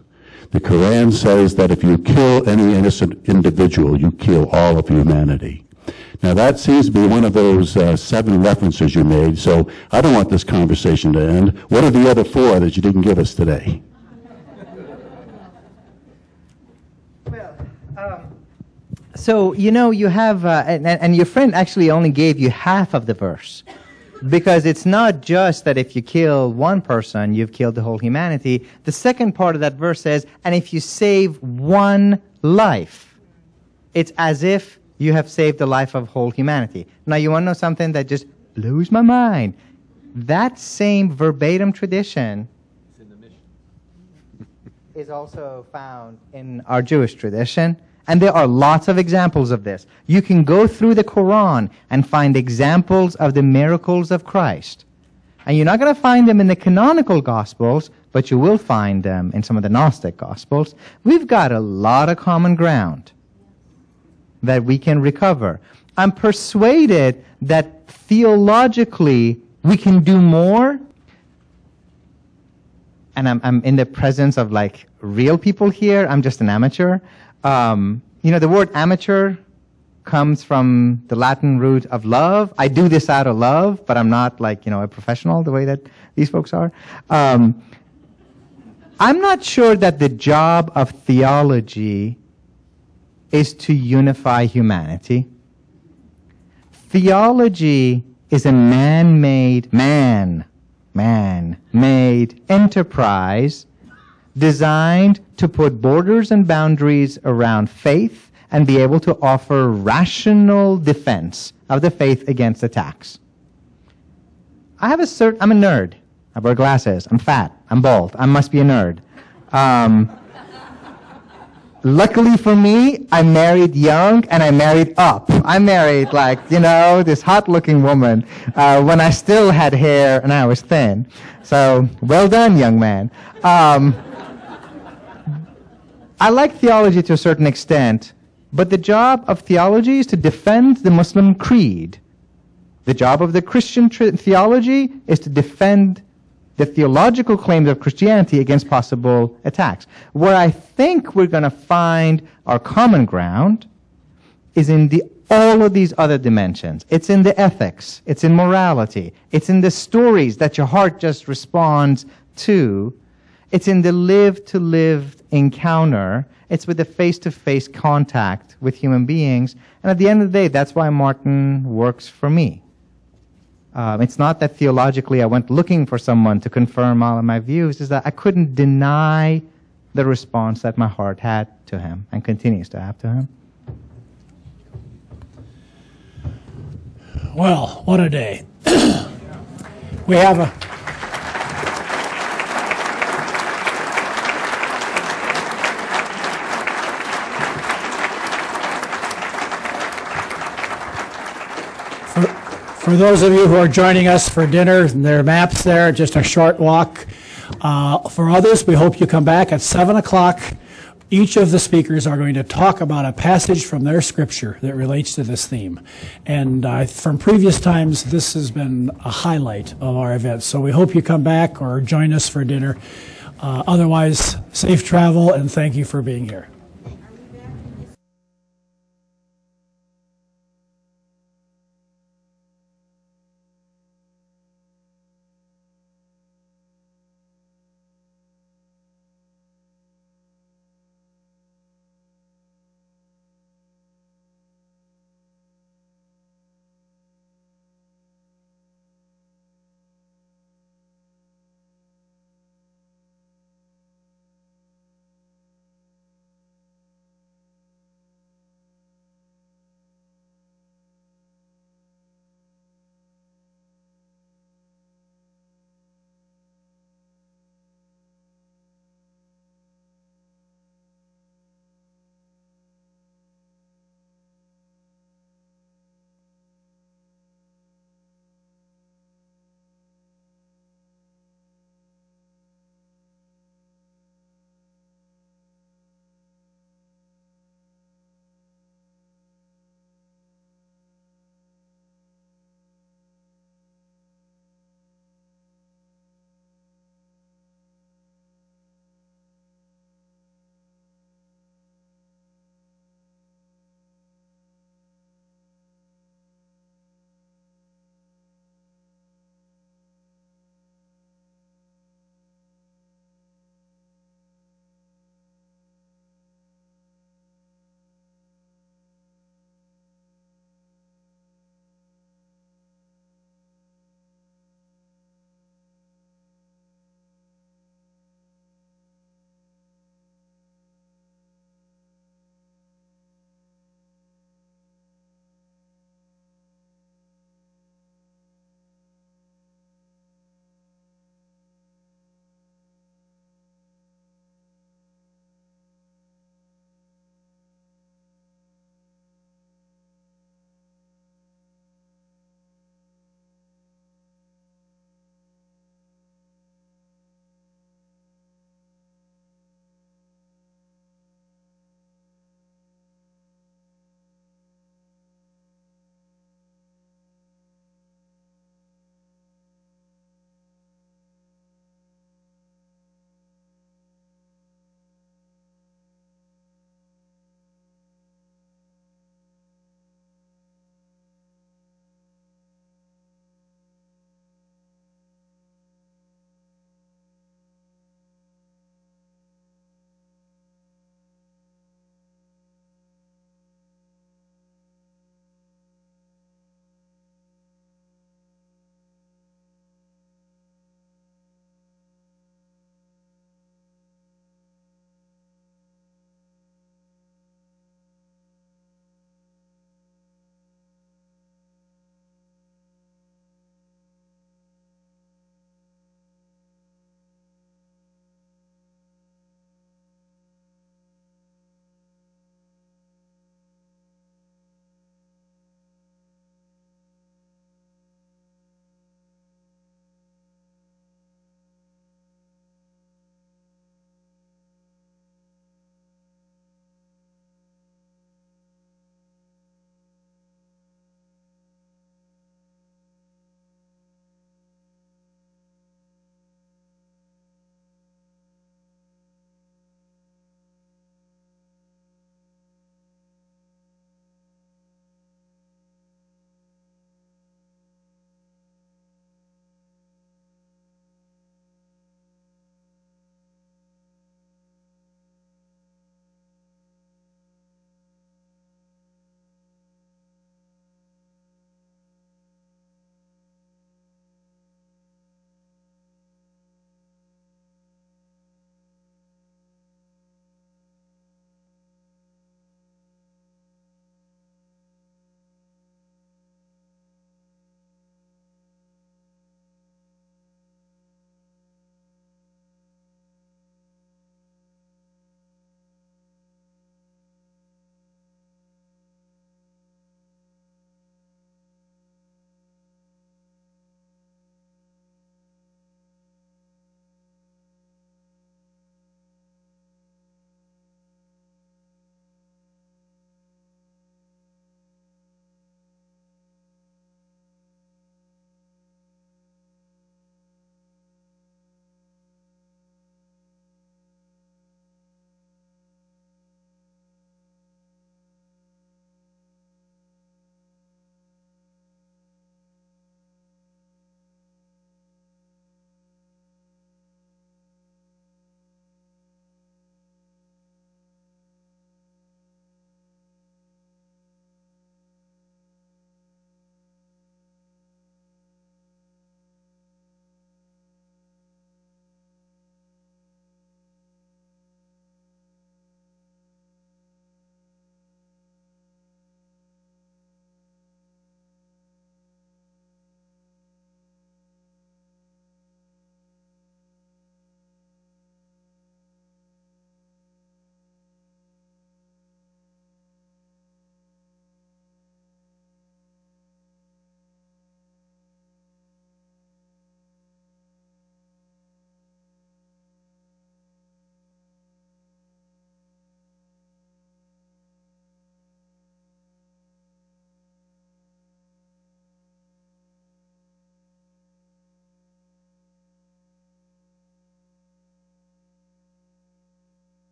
The Quran says that if you kill any innocent individual, you kill all of humanity. Now, that seems to be one of those 7 references you made, so I don't want this conversation to end. What are the other 4 that you didn't give us today? Well, so, you know, you have, and your friend actually only gave you half of the verse. Because it's not just that if you kill one person, you've killed the whole humanity. The second part of that verse says, and if you save one life, it's as if you have saved the life of whole humanity. Now, you want to know something that just blows my mind? That same verbatim tradition is also found in our Jewish tradition. And there are lots of examples of this. You can go through the Quran and find examples of the miracles of Christ. And you're not going to find them in the canonical Gospels, but you will find them in some of the Gnostic Gospels. We've got a lot of common ground that we can recover. I'm persuaded that theologically we can do more. And I'm in the presence of like real people here. I'm just an amateur. You know, the word amateur comes from the Latin root of love. I do this out of love, but I'm not like, you know, a professional the way that these folks are. I'm not sure that the job of theology is to unify humanity. Theology is a man-made enterprise designed to put borders and boundaries around faith and be able to offer rational defense of the faith against attacks. I'm a nerd. I wear glasses. I'm fat. I'm bald. I must be a nerd. Luckily for me, I married young and I married up. I married like, you know, this hot-looking woman when I still had hair and I was thin. So, well done, young man. I like theology to a certain extent, but the job of theology is to defend the Muslim creed. The job of the Christian theology is to defend the theological claims of Christianity against possible attacks. Where I think we're going to find our common ground is in all of these other dimensions. It's in the ethics. It's in morality. It's in the stories that your heart just responds to. It's in the lived-to-lived encounter. It's with the face-to-face contact with human beings. And at the end of the day, that's why Martin works for me. It's not that theologically I went looking for someone to confirm all of my views. It's that I couldn't deny the response that my heart had to him and continues to have to him. Well, what a day. We have a... For those of you who are joining us for dinner, there are maps there, just a short walk. For others, we hope you come back at 7 o'clock each of the speakers are going to talk about a passage from their scripture that relates to this theme. And from previous times, this has been a highlight of our events. So we hope you come back or join us for dinner. Otherwise, safe travel, and thank you for being here.